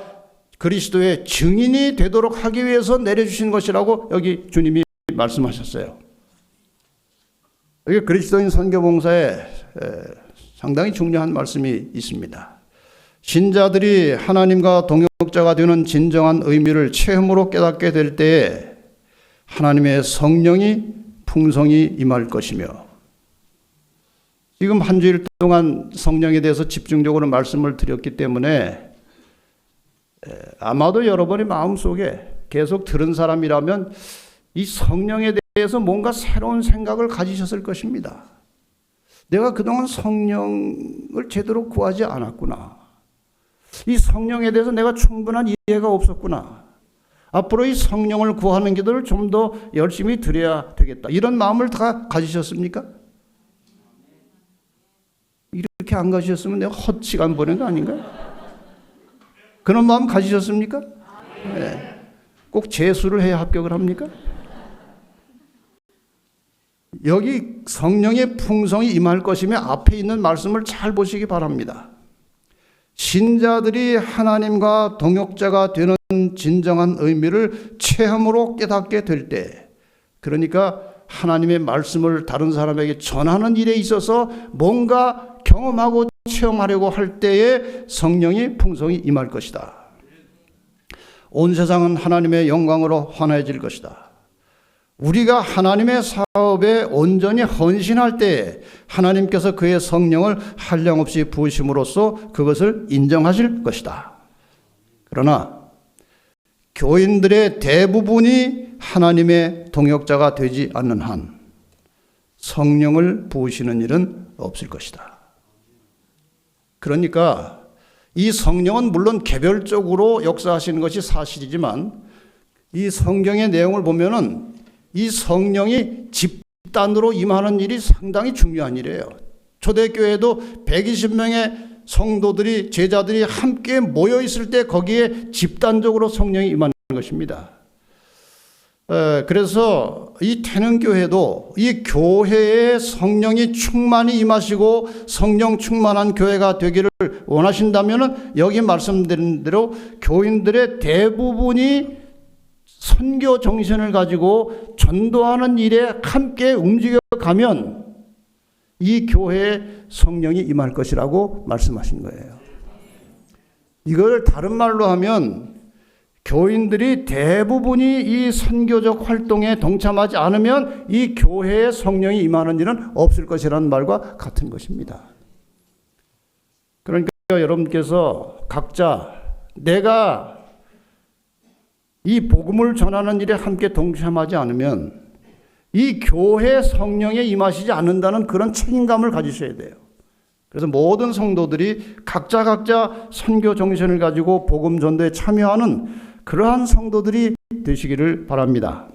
S1: 그리스도의 증인이 되도록 하기 위해서 내려주신 것이라고 여기 주님이 말씀하셨어요. 여기 그리스도인 선교봉사에 상당히 중요한 말씀이 있습니다. 신자들이 하나님과 동역자가 되는 진정한 의미를 체험으로 깨닫게 될 때에 하나님의 성령이 풍성히 임할 것이며, 지금 한 주일 동안 성령에 대해서 집중적으로 말씀을 드렸기 때문에 아마도 여러분의 마음속에 계속 들은 사람이라면 이 성령에 대해서 뭔가 새로운 생각을 가지셨을 것입니다. 내가 그동안 성령을 제대로 구하지 않았구나. 이 성령에 대해서 내가 충분한 이해가 없었구나. 앞으로 이 성령을 구하는 기도를 좀 더 열심히 드려야 되겠다. 이런 마음을 다 가지셨습니까? 이렇게 안 가지셨으면 내가 헛시간 보낸 거 아닌가요? 그런 마음 가지셨습니까? 네. 꼭 재수를 해야 합격을 합니까? 여기 성령의 풍성이 임할 것이며 앞에 있는 말씀을 잘 보시기 바랍니다. 신자들이 하나님과 동역자가 되는 진정한 의미를 체험으로 깨닫게 될 때, 그러니까 하나님의 말씀을 다른 사람에게 전하는 일에 있어서 뭔가 경험하고 체험하려고 할 때에 성령이 풍성히 임할 것이다. 온 세상은 하나님의 영광으로 환해질 것이다. 우리가 하나님의 사업에 온전히 헌신할 때에 하나님께서 그의 성령을 한량없이 부으심으로써 그것을 인정하실 것이다. 그러나 교인들의 대부분이 하나님의 동역자가 되지 않는 한 성령을 부으시는 일은 없을 것이다. 그러니까 이 성령은 물론 개별적으로 역사하시는 것이 사실이지만 이 성경의 내용을 보면은 이 성령이 집단으로 임하는 일이 상당히 중요한 일이에요. 초대교회도 120명의 성도들이, 제자들이 함께 모여 있을 때 거기에 집단적으로 성령이 임하는 것입니다. 그래서 이 태능교회도 이 교회에 성령이 충만히 임하시고 성령 충만한 교회가 되기를 원하신다면 여기 말씀드린 대로 교인들의 대부분이 선교 정신을 가지고 전도하는 일에 함께 움직여가면 이 교회에 성령이 임할 것이라고 말씀하신 거예요. 이걸 다른 말로 하면 교인들이 대부분이 이 선교적 활동에 동참하지 않으면 이 교회에 성령이 임하는 일은 없을 것이라는 말과 같은 것입니다. 그러니까 여러분께서 각자 내가 이 복음을 전하는 일에 함께 동참하지 않으면 이 교회 성령에 임하시지 않는다는 그런 책임감을 가지셔야 돼요. 그래서 모든 성도들이 각자 선교 정신을 가지고 복음 전도에 참여하는 그러한 성도들이 되시기를 바랍니다.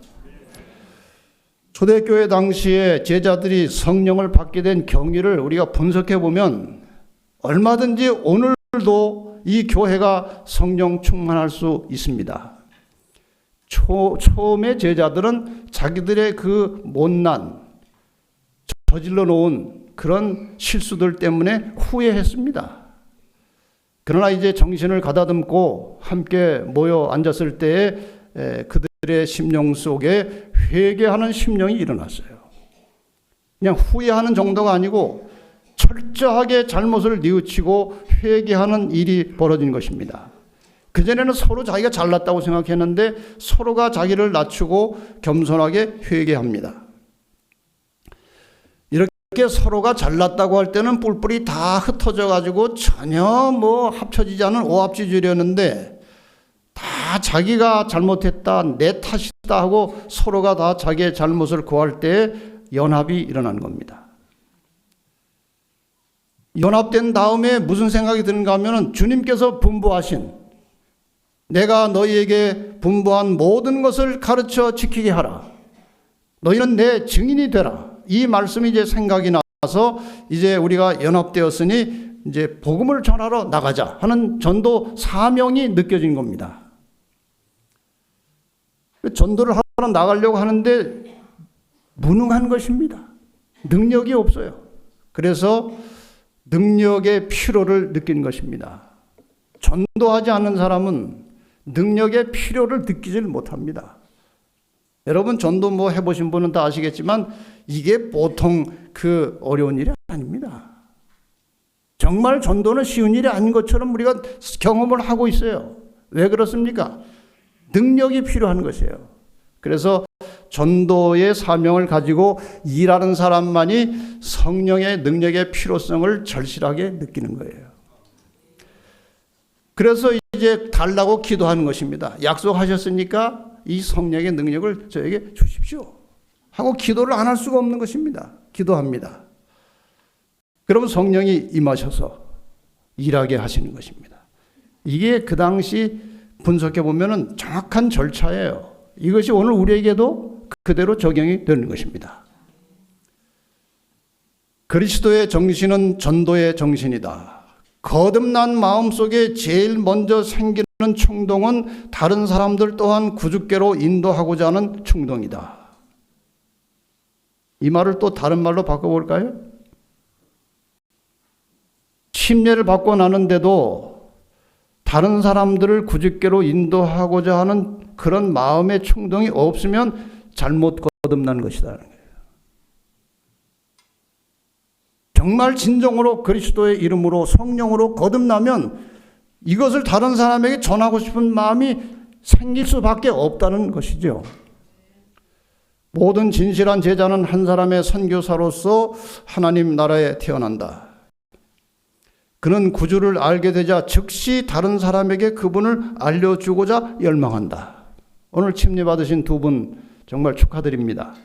S1: 초대교회 당시에 제자들이 성령을 받게 된 경위를 우리가 분석해 보면 얼마든지 오늘도 이 교회가 성령 충만할 수 있습니다. 처음에 제자들은 자기들의 그 못난, 저질러 놓은 그런 실수들 때문에 후회했습니다. 그러나 이제 정신을 가다듬고 함께 모여 앉았을 때에 그들의 심령 속에 회개하는 심령이 일어났어요. 그냥 후회하는 정도가 아니고 철저하게 잘못을 뉘우치고 회개하는 일이 벌어진 것입니다. 그전에는 서로 자기가 잘났다고 생각했는데 서로가 자기를 낮추고 겸손하게 회개합니다. 이렇게 서로가 잘났다고 할 때는 뿔뿔이 다 흩어져 가지고 전혀 합쳐지지 않은 오합지졸이었는데 다 자기가 잘못했다, 내 탓이다 하고 서로가 다 자기의 잘못을 고할 때 연합이 일어나는 겁니다. 연합된 다음에 무슨 생각이 드는가 하면 주님께서 분부하신 내가 너희에게 분부한 모든 것을 가르쳐 지키게 하라. 너희는 내 증인이 되라. 이 말씀이 이제 생각이 나서 이제 우리가 연합되었으니 이제 복음을 전하러 나가자 하는 전도 사명이 느껴진 겁니다. 전도를 하러 나가려고 하는데 무능한 것입니다. 능력이 없어요. 그래서 능력의 필요를 느낀 것입니다. 전도하지 않는 사람은 능력의 필요를 느끼질 못합니다. 여러분 전도 해보신 분은 다 아시겠지만 이게 보통 그 어려운 일이 아닙니다. 정말 전도는 쉬운 일이 아닌 것처럼 우리가 경험을 하고 있어요. 왜 그렇습니까? 능력이 필요한 것이에요. 그래서 전도의 사명을 가지고 일하는 사람만이 성령의 능력의 필요성을 절실하게 느끼는 거예요. 그래서 이제 달라고 기도하는 것입니다. 약속하셨으니까 이 성령의 능력을 저에게 주십시오 하고 기도를 안 할 수가 없는 것입니다. 기도합니다. 그러면 성령이 임하셔서 일하게 하시는 것입니다. 이게 그 당시 분석해 보면은 정확한 절차예요. 이것이 오늘 우리에게도 그대로 적용이 되는 것입니다. 그리스도의 정신은 전도의 정신이다. 거듭난 마음속에 제일 먼저 생기는 충동은 다른 사람들 또한 구주께로 인도하고자 하는 충동이다. 이 말을 또 다른 말로 바꿔볼까요? 침례를 받고 나는데도 다른 사람들을 구주께로 인도하고자 하는 그런 마음의 충동이 없으면 잘못 거듭난 것이다. 정말 진정으로 그리스도의 이름으로 성령으로 거듭나면 이것을 다른 사람에게 전하고 싶은 마음이 생길 수밖에 없다는 것이죠. 모든 진실한 제자는 한 사람의 선교사로서 하나님 나라에 태어난다. 그는 구주를 알게 되자 즉시 다른 사람에게 그분을 알려주고자 열망한다. 오늘 침례 받으신 두 분 정말 축하드립니다.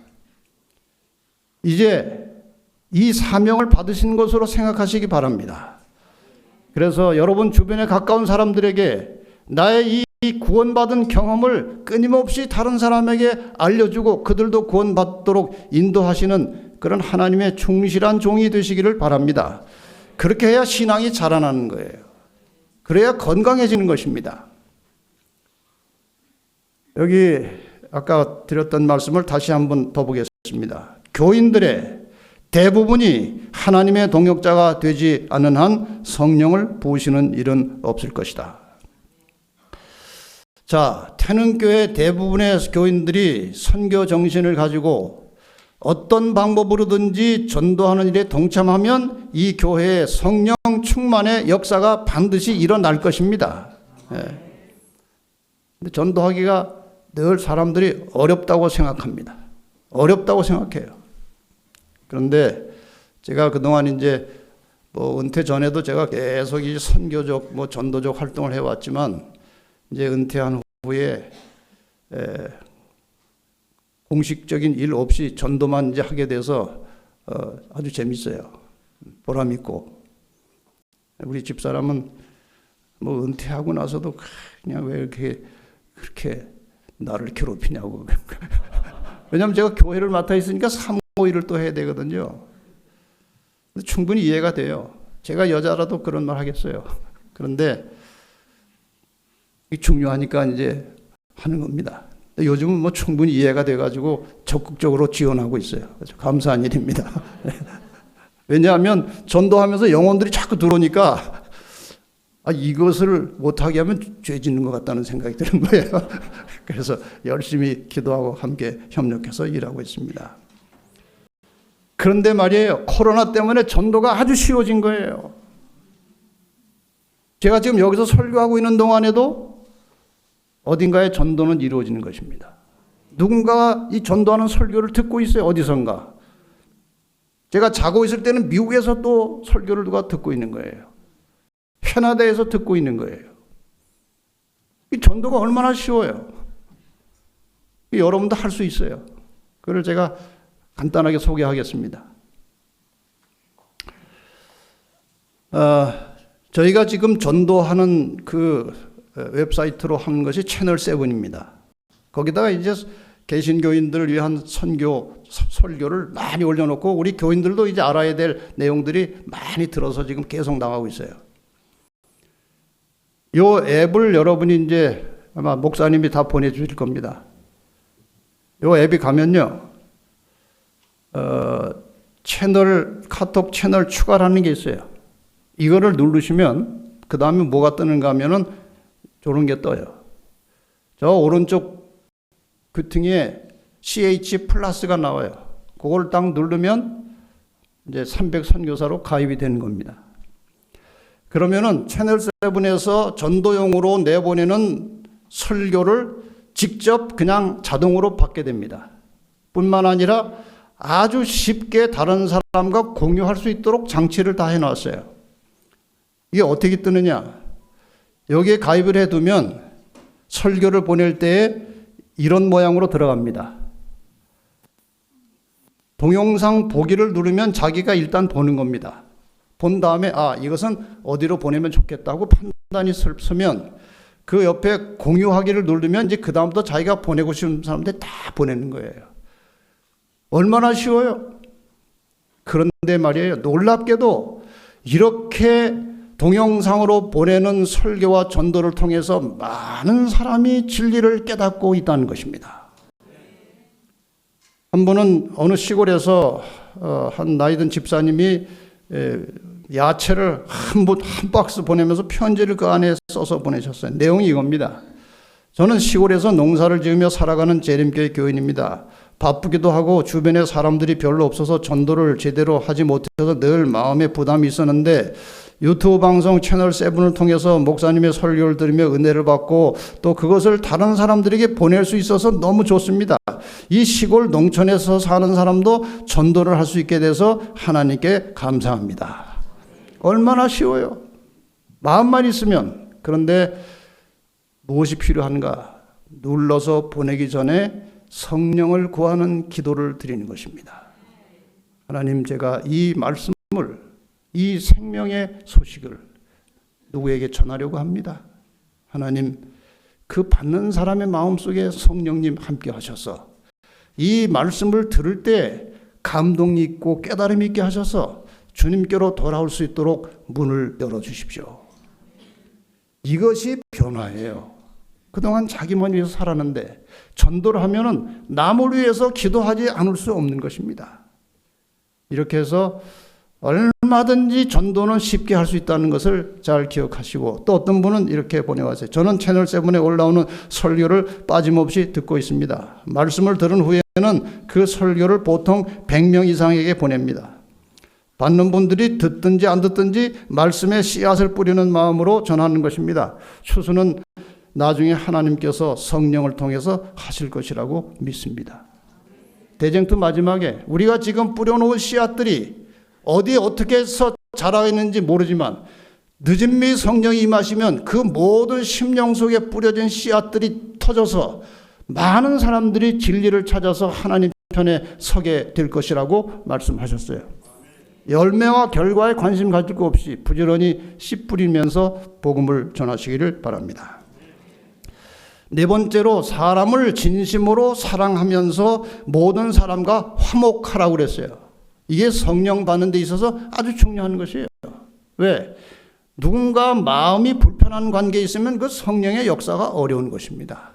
S1: 이제 이 사명을 받으신 것으로 생각하시기 바랍니다. 그래서 여러분 주변에 가까운 사람들에게 나의 이 구원받은 경험을 끊임없이 다른 사람에게 알려주고 그들도 구원받도록 인도하시는 그런 하나님의 충실한 종이 되시기를 바랍니다. 그렇게 해야 신앙이 자라나는 거예요. 그래야 건강해지는 것입니다. 여기 아까 드렸던 말씀을 다시 한번 더 보겠습니다. 교인들의 대부분이 하나님의 동역자가 되지 않은 한 성령을 부으시는 일은 없을 것이다. 자, 태능교회 대부분의 교인들이 선교 정신을 가지고 어떤 방법으로든지 전도하는 일에 동참하면 이 교회의 성령 충만의 역사가 반드시 일어날 것입니다. 근데 전도하기가 늘 사람들이 어렵다고 생각합니다. 어렵다고 생각해요. 그런데 제가 그동안 이제 은퇴 전에도 제가 계속 이 선교적 전도적 활동을 해왔지만 이제 은퇴한 후에 공식적인 일 없이 전도만 이제 하게 돼서 아주 재밌어요. 보람 있고. 우리 집사람은 은퇴하고 나서도 그냥 왜 그렇게 나를 괴롭히냐고. 왜냐하면 제가 교회를 맡아 있으니까 사모일을 또 해야 되거든요. 충분히 이해가 돼요. 제가 여자라도 그런 말 하겠어요. 그런데 이게 중요하니까 이제 하는 겁니다. 요즘은 뭐 충분히 이해가 돼가지고 적극적으로 지원하고 있어요. 그래서 감사한 일입니다. 왜냐하면 전도하면서 영혼들이 자꾸 들어오니까 이것을 못하게 하면 죄 짓는 것 같다는 생각이 드는 거예요. 그래서 열심히 기도하고 함께 협력해서 일하고 있습니다. 그런데 말이에요, 코로나 때문에 전도가 아주 쉬워진 거예요. 제가 지금 여기서 설교하고 있는 동안에도 어딘가에 전도는 이루어지는 것입니다. 누군가가 이 전도하는 설교를 듣고 있어요, 어디선가. 제가 자고 있을 때는 미국에서 또 설교를 누가 듣고 있는 거예요. 캐나다에서 듣고 있는 거예요. 이 전도가 얼마나 쉬워요. 여러분도 할 수 있어요. 그걸 제가 간단하게 소개하겠습니다. 저희가 지금 전도하는 그 웹사이트로 하는 것이 채널 7입니다. 거기다가 이제 개신교인들을 위한 설교를 많이 올려놓고 우리 교인들도 이제 알아야 될 내용들이 많이 들어서 지금 계속 나가고 있어요. 요 앱을 여러분이 이제 아마 목사님이 다 보내주실 겁니다. 요 앱이 가면요, 카톡 채널 추가라는 게 있어요. 이거를 누르시면 그 다음에 뭐가 뜨는가 하면은 저런 게 떠요. 저 오른쪽 귀퉁이에 CH 플러스가 나와요. 그걸 딱 누르면 이제 300 선교사로 가입이 되는 겁니다. 그러면은 채널 7에서 전도용으로 내보내는 설교를 직접 그냥 자동으로 받게 됩니다. 뿐만 아니라 아주 쉽게 다른 사람과 공유할 수 있도록 장치를 다 해놨어요. 이게 어떻게 뜨느냐? 여기에 가입을 해두면 설교를 보낼 때에 이런 모양으로 들어갑니다. 동영상 보기를 누르면 자기가 일단 보는 겁니다. 본 다음에 이것은 어디로 보내면 좋겠다고 판단이 서면 그 옆에 공유하기를 누르면 이제 그 다음부터 자기가 보내고 싶은 사람들 다 보내는 거예요. 얼마나 쉬워요. 그런데 말이에요, 놀랍게도 이렇게 동영상으로 보내는 설교와 전도를 통해서 많은 사람이 진리를 깨닫고 있다는 것입니다. 한 번은 어느 시골에서 한 나이든 집사님이 야채를 한 박스 보내면서 편지를 그 안에 써서 보내셨어요. 내용이 이겁니다. 저는 시골에서 농사를 지으며 살아가는 재림교회 교인입니다. 바쁘기도 하고 주변에 사람들이 별로 없어서 전도를 제대로 하지 못해서 늘 마음에 부담이 있었는데 유튜브 방송 채널 7을 통해서 목사님의 설교를 들으며 은혜를 받고 또 그것을 다른 사람들에게 보낼 수 있어서 너무 좋습니다. 이 시골 농촌에서 사는 사람도 전도를 할 수 있게 돼서 하나님께 감사합니다. 얼마나 쉬워요. 마음만 있으면. 그런데 무엇이 필요한가? 눌러서 보내기 전에 성령을 구하는 기도를 드리는 것입니다. 하나님, 제가 이 말씀을, 이 생명의 소식을 누구에게 전하려고 합니다. 하나님, 그 받는 사람의 마음속에 성령님 함께 하셔서 이 말씀을 들을 때 감동이 있고 깨달음이 있게 하셔서 주님께로 돌아올 수 있도록 문을 열어주십시오. 이것이 변화예요. 그동안 자기만 위해서 살았는데 전도를 하면은 남을 위해서 기도하지 않을 수 없는 것입니다. 이렇게 해서 얼마든지 전도는 쉽게 할 수 있다는 것을 잘 기억하시고, 또 어떤 분은 이렇게 보내왔어요. 저는 채널 7에 올라오는 설교를 빠짐없이 듣고 있습니다. 말씀을 들은 후에는 그 설교를 보통 100명 이상에게 보냅니다. 받는 분들이 듣든지 안 듣든지 말씀에 씨앗을 뿌리는 마음으로 전하는 것입니다. 추수는 나중에 하나님께서 성령을 통해서 하실 것이라고 믿습니다. 대쟁투 마지막에 우리가 지금 뿌려놓은 씨앗들이 어디에 어떻게 해서 자라고 있는지 모르지만 늦은미 성령이 임하시면 그 모든 심령 속에 뿌려진 씨앗들이 터져서 많은 사람들이 진리를 찾아서 하나님 편에 서게 될 것이라고 말씀하셨어요. 열매와 결과에 관심 가질 것 없이 부지런히 씨 뿌리면서 복음을 전하시기를 바랍니다. 네 번째로, 사람을 진심으로 사랑하면서 모든 사람과 화목하라고 그랬어요. 이게 성령 받는 데 있어서 아주 중요한 것이에요. 왜? 누군가 마음이 불편한 관계에 있으면 그 성령의 역사가 어려운 것입니다.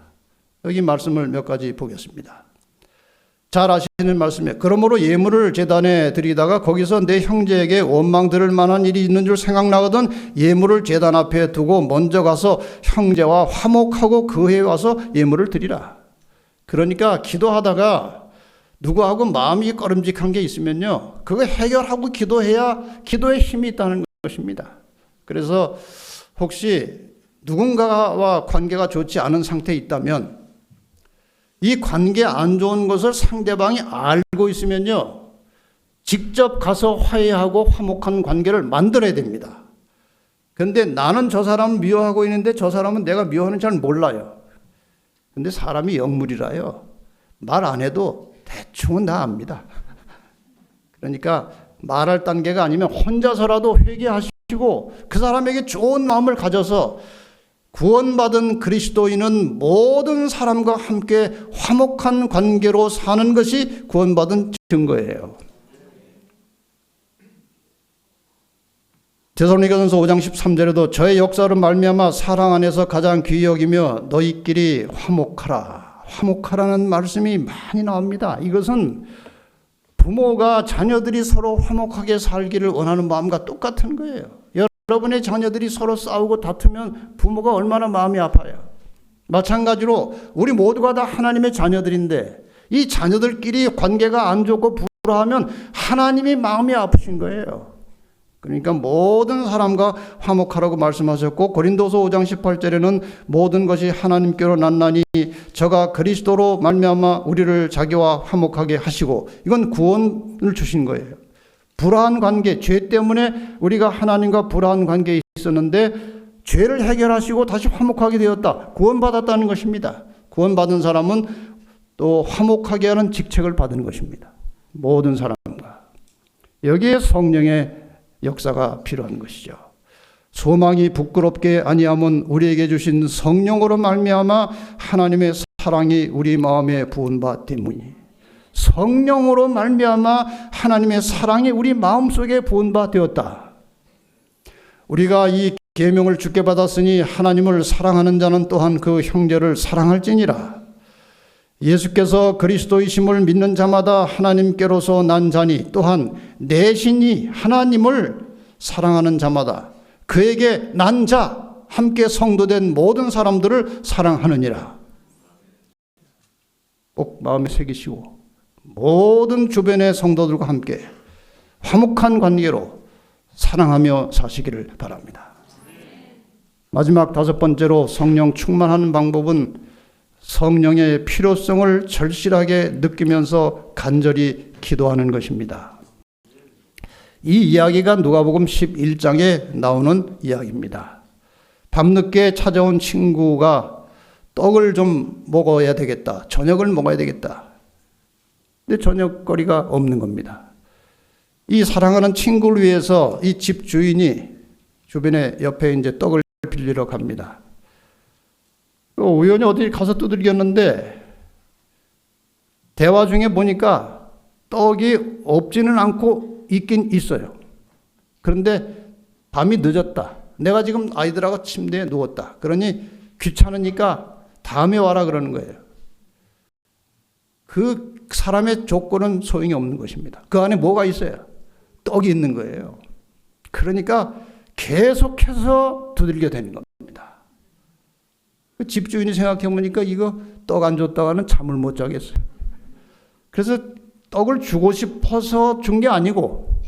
S1: 여기 말씀을 몇 가지 보겠습니다. 잘 아시는 말씀이에요. 그러므로 예물을 제단에 드리다가 거기서 내 형제에게 원망 들을 만한 일이 있는 줄 생각나거든 예물을 제단 앞에 두고 먼저 가서 형제와 화목하고 그 해에 와서 예물을 드리라. 그러니까 기도하다가 누구하고 마음이 꺼름직한 게 있으면요, 그거 해결하고 기도해야 기도에 힘이 있다는 것입니다. 그래서 혹시 누군가와 관계가 좋지 않은 상태에 있다면 이 관계 안 좋은 것을 상대방이 알고 있으면요, 직접 가서 화해하고 화목한 관계를 만들어야 됩니다. 그런데 나는 저 사람을 미워하고 있는데 저 사람은 내가 미워하는 줄 몰라요. 근데 사람이 영물이라요. 말 안 해도 대충은 다 압니다. 그러니까 말할 단계가 아니면 혼자서라도 회개하시고 그 사람에게 좋은 마음을 가져서 구원받은 그리스도인은 모든 사람과 함께 화목한 관계로 사는 것이 구원받은 증거예요. 데살로니가전서 5장 13절에도 저의 역사로 말미암아 사랑 안에서 가장 귀히 여기며 너희끼리 화목하라. 화목하라는 말씀이 많이 나옵니다. 이것은 부모가 자녀들이 서로 화목하게 살기를 원하는 마음과 똑같은 거예요. 여러분의 자녀들이 서로 싸우고 다투면 부모가 얼마나 마음이 아파요. 마찬가지로 우리 모두가 다 하나님의 자녀들인데 이 자녀들끼리 관계가 안 좋고 불화하면 하나님이 마음이 아프신 거예요. 그러니까 모든 사람과 화목하라고 말씀하셨고 고린도서 5장 18절에는 모든 것이 하나님께로 났나니 저가 그리스도로 말미암아 우리를 자기와 화목하게 하시고, 이건 구원을 주신 거예요. 불화한 관계, 죄 때문에 우리가 하나님과 불화한 관계에 있었는데 죄를 해결하시고 다시 화목하게 되었다. 구원받았다는 것입니다. 구원받은 사람은 또 화목하게 하는 직책을 받은 것입니다. 모든 사람과. 여기에 성령의 역사가 필요한 것이죠. 소망이 부끄럽게 아니하면 우리에게 주신 성령으로 말미암아 하나님의 사랑이 우리 마음에 부은 바 때문이, 성령으로 말미암아 하나님의 사랑이 우리 마음속에 부은 바 되었다. 우리가 이 계명을 주께 받았으니 하나님을 사랑하는 자는 또한 그 형제를 사랑할지니라. 예수께서 그리스도이심을 믿는 자마다 하나님께로서 난 자니 또한 내신이 하나님을 사랑하는 자마다 그에게 난 자 함께 성도된 모든 사람들을 사랑하느니라. 꼭 마음에 새기시고 모든 주변의 성도들과 함께 화목한 관계로 사랑하며 사시기를 바랍니다. 마지막 다섯 번째로 성령 충만하는 방법은 성령의 필요성을 절실하게 느끼면서 간절히 기도하는 것입니다. 이 이야기가 누가복음 11장에 나오는 이야기입니다. 밤늦게 찾아온 친구가 떡을 좀 먹어야 되겠다. 저녁을 먹어야 되겠다. 근데 저녁거리가 없는 겁니다. 이 사랑하는 친구를 위해서 이 집 주인이 주변에 옆에 이제 떡을 빌리러 갑니다. 우연히 어디 가서 두들겼는데 대화 중에 보니까 떡이 없지는 않고 있긴 있어요. 그런데 밤이 늦었다. 내가 지금 아이들하고 침대에 누웠다. 그러니 귀찮으니까 다음에 와라 그러는 거예요. 그 사람의 조건은 소용이 없는 것입니다. 그 안에 뭐가 있어요? 떡이 있는 거예요. 그러니까 계속해서 두들겨 대는 겁니다. 그 집주인이 생각해 보니까 이거 떡 안 줬다가는 잠을 못 자겠어요. 그래서 떡을 주고 싶어서 준 게 아니고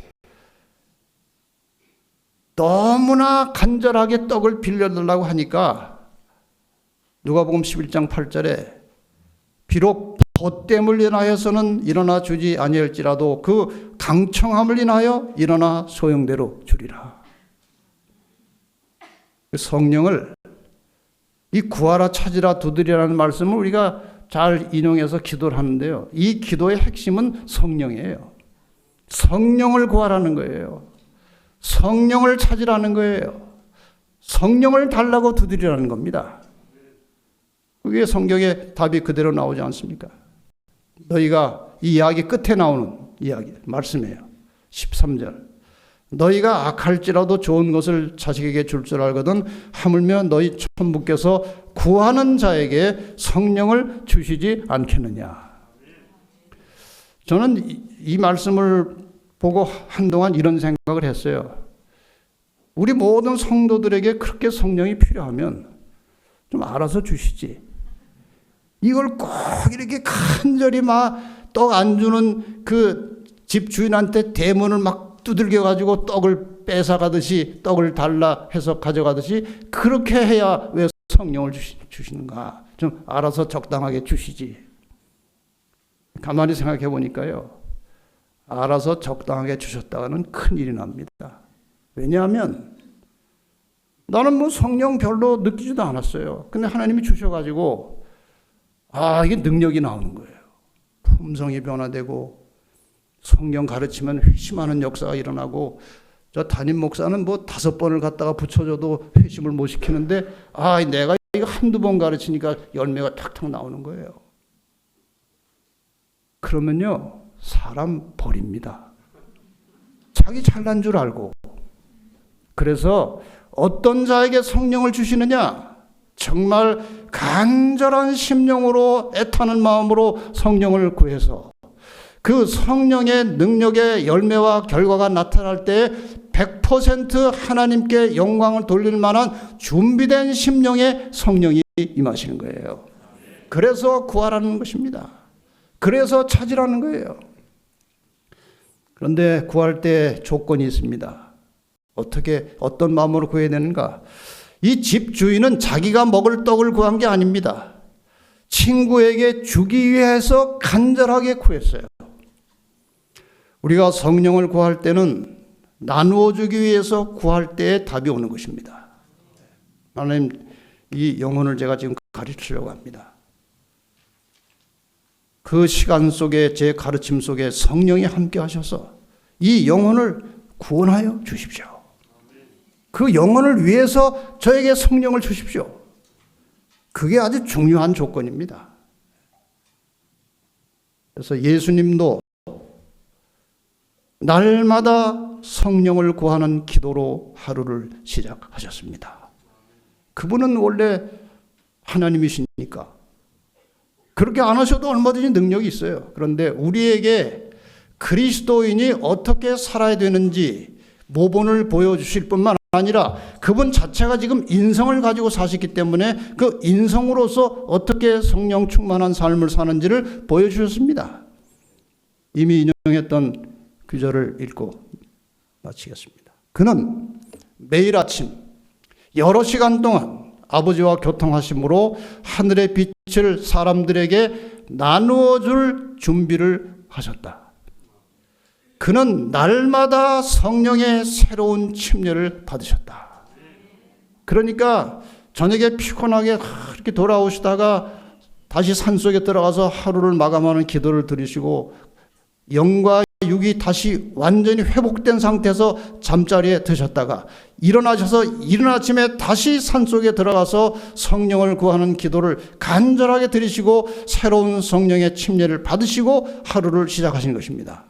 S1: 너무나 간절하게 떡을 빌려달라고 하니까 누가복음 11장 8절에 비록 헛됨을 인하여서는 일어나 주지 아니할지라도 그 강청함을 인하여 일어나 소용대로 주리라. 성령을 이 구하라 찾으라 두드리라는 말씀을 우리가 잘 인용해서 기도를 하는데요. 이 기도의 핵심은 성령이에요. 성령을 구하라는 거예요. 성령을 찾으라는 거예요. 성령을 달라고 두드리라는 겁니다. 그게 성경에 답이 그대로 나오지 않습니까? 너희가 이 이야기 끝에 나오는 이야기, 말씀이에요. 13절. 너희가 악할지라도 좋은 것을 자식에게 줄 줄 알거든 하물며 너희 천부께서 구하는 자에게 성령을 주시지 않겠느냐. 저는 이 말씀을 보고 한동안 이런 생각을 했어요. 우리 모든 성도들에게 그렇게 성령이 필요하면 좀 알아서 주시지. 이걸 꼭 이렇게 간절히 막 떡 안 주는 그 집 주인한테 대문을 막 두들겨 가지고 떡을 뺏어가듯이, 떡을 달라 해서 가져가듯이 그렇게 해야 왜 성령을 주시는가. 좀 알아서 적당하게 주시지. 가만히 생각해 보니까요, 알아서 적당하게 주셨다가는 큰일이 납니다. 왜냐하면 나는 뭐 성령 별로 느끼지도 않았어요. 근데 하나님이 주셔가지고 이게 능력이 나오는 거예요. 품성이 변화되고 성령 가르치면 회심하는 역사가 일어나고, 저 담임 목사는 뭐 5번을 갖다가 붙여줘도 회심을 못 시키는데 내가 이거 한두 번 가르치니까 열매가 탁탁 나오는 거예요. 그러면요, 사람 버립니다. 자기 잘난 줄 알고. 그래서 어떤 자에게 성령을 주시느냐? 정말 간절한 심령으로 애타는 마음으로 성령을 구해서 그 성령의 능력의 열매와 결과가 나타날 때 100% 하나님께 영광을 돌릴 만한 준비된 심령의 성령이 임하시는 거예요. 그래서 구하라는 것입니다. 그래서 찾으라는 거예요. 그런데 구할 때 조건이 있습니다. 어떤 마음으로 구해야 되는가? 이 집 주인은 자기가 먹을 떡을 구한 게 아닙니다. 친구에게 주기 위해서 간절하게 구했어요. 우리가 성령을 구할 때는 나누어 주기 위해서 구할 때에 답이 오는 것입니다. 하나님, 이 영혼을 제가 지금 가르치려고 합니다. 그 시간 속에, 제 가르침 속에 성령이 함께 하셔서 이 영혼을 구원하여 주십시오. 그 영혼을 위해서 저에게 성령을 주십시오. 그게 아주 중요한 조건입니다. 그래서 예수님도 날마다 성령을 구하는 기도로 하루를 시작하셨습니다. 그분은 원래 하나님이시니까 그렇게 안 하셔도 얼마든지 능력이 있어요. 그런데 우리에게 그리스도인이 어떻게 살아야 되는지 모본을 보여주실 뿐만 아니라 그분 자체가 지금 인성을 가지고 사셨기 때문에 그 인성으로서 어떻게 성령 충만한 삶을 사는지를 보여주셨습니다. 이미 인용했던 구절을 읽고 마치겠습니다. 그는 매일 아침 여러 시간 동안 아버지와 교통하심으로 하늘의 빛을 사람들에게 나누어 줄 준비를 하셨다. 그는 날마다 성령의 새로운 침례를 받으셨다. 그러니까 저녁에 피곤하게 이렇게 돌아오시다가 다시 산속에 들어가서 하루를 마감하는 기도를 드리시고 영과 육이 다시 완전히 회복된 상태에서 잠자리에 드셨다가 일어나셔서 이른 아침에 다시 산속에 들어가서 성령을 구하는 기도를 간절하게 드리시고 새로운 성령의 침례를 받으시고 하루를 시작하신 것입니다.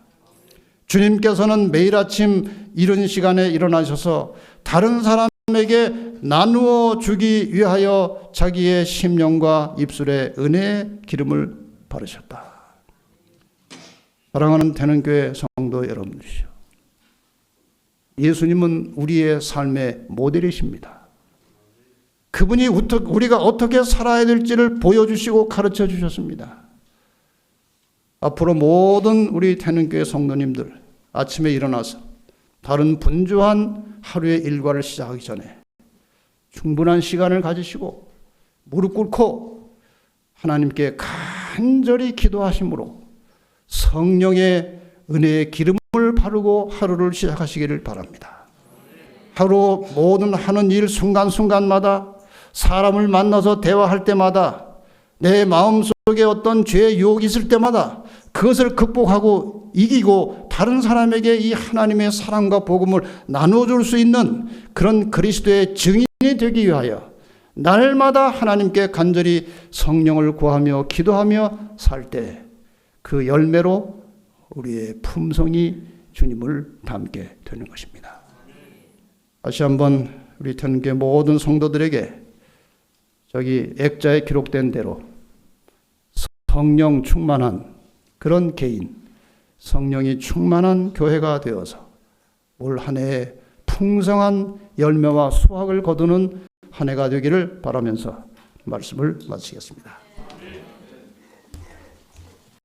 S1: 주님께서는 매일 아침 이른 시간에 일어나셔서 다른 사람에게 나누어 주기 위하여 자기의 심령과 입술에 은혜의 기름을 바르셨다. 사랑하는 대는교회 성도 여러분들이시오. 예수님은 우리의 삶의 모델이십니다. 그분이 우리가 어떻게 살아야 될지를 보여주시고 가르쳐 주셨습니다. 앞으로 모든 우리 대는교회 성도님들 아침에 일어나서 다른 분주한 하루의 일과를 시작하기 전에 충분한 시간을 가지시고 무릎 꿇고 하나님께 간절히 기도하심으로 성령의 은혜의 기름을 바르고 하루를 시작하시기를 바랍니다. 하루 모든 하는 일 순간순간마다 사람을 만나서 대화할 때마다 내 마음속에 어떤 죄의 유혹이 있을 때마다 그것을 극복하고 이기고 다른 사람에게 이 하나님의 사랑과 복음을 나눠줄 수 있는 그런 그리스도의 증인이 되기 위하여 날마다 하나님께 간절히 성령을 구하며 기도하며 살 때 그 열매로 우리의 품성이 주님을 닮게 되는 것입니다. 다시 한번 우리天교회 모든 성도들에게 저기 액자에 기록된 대로 성령 충만한 그런 개인, 성령이 충만한 교회가 되어서 올 한 해에 풍성한 열매와 수확을 거두는 한 해가 되기를 바라면서 말씀을 마치겠습니다.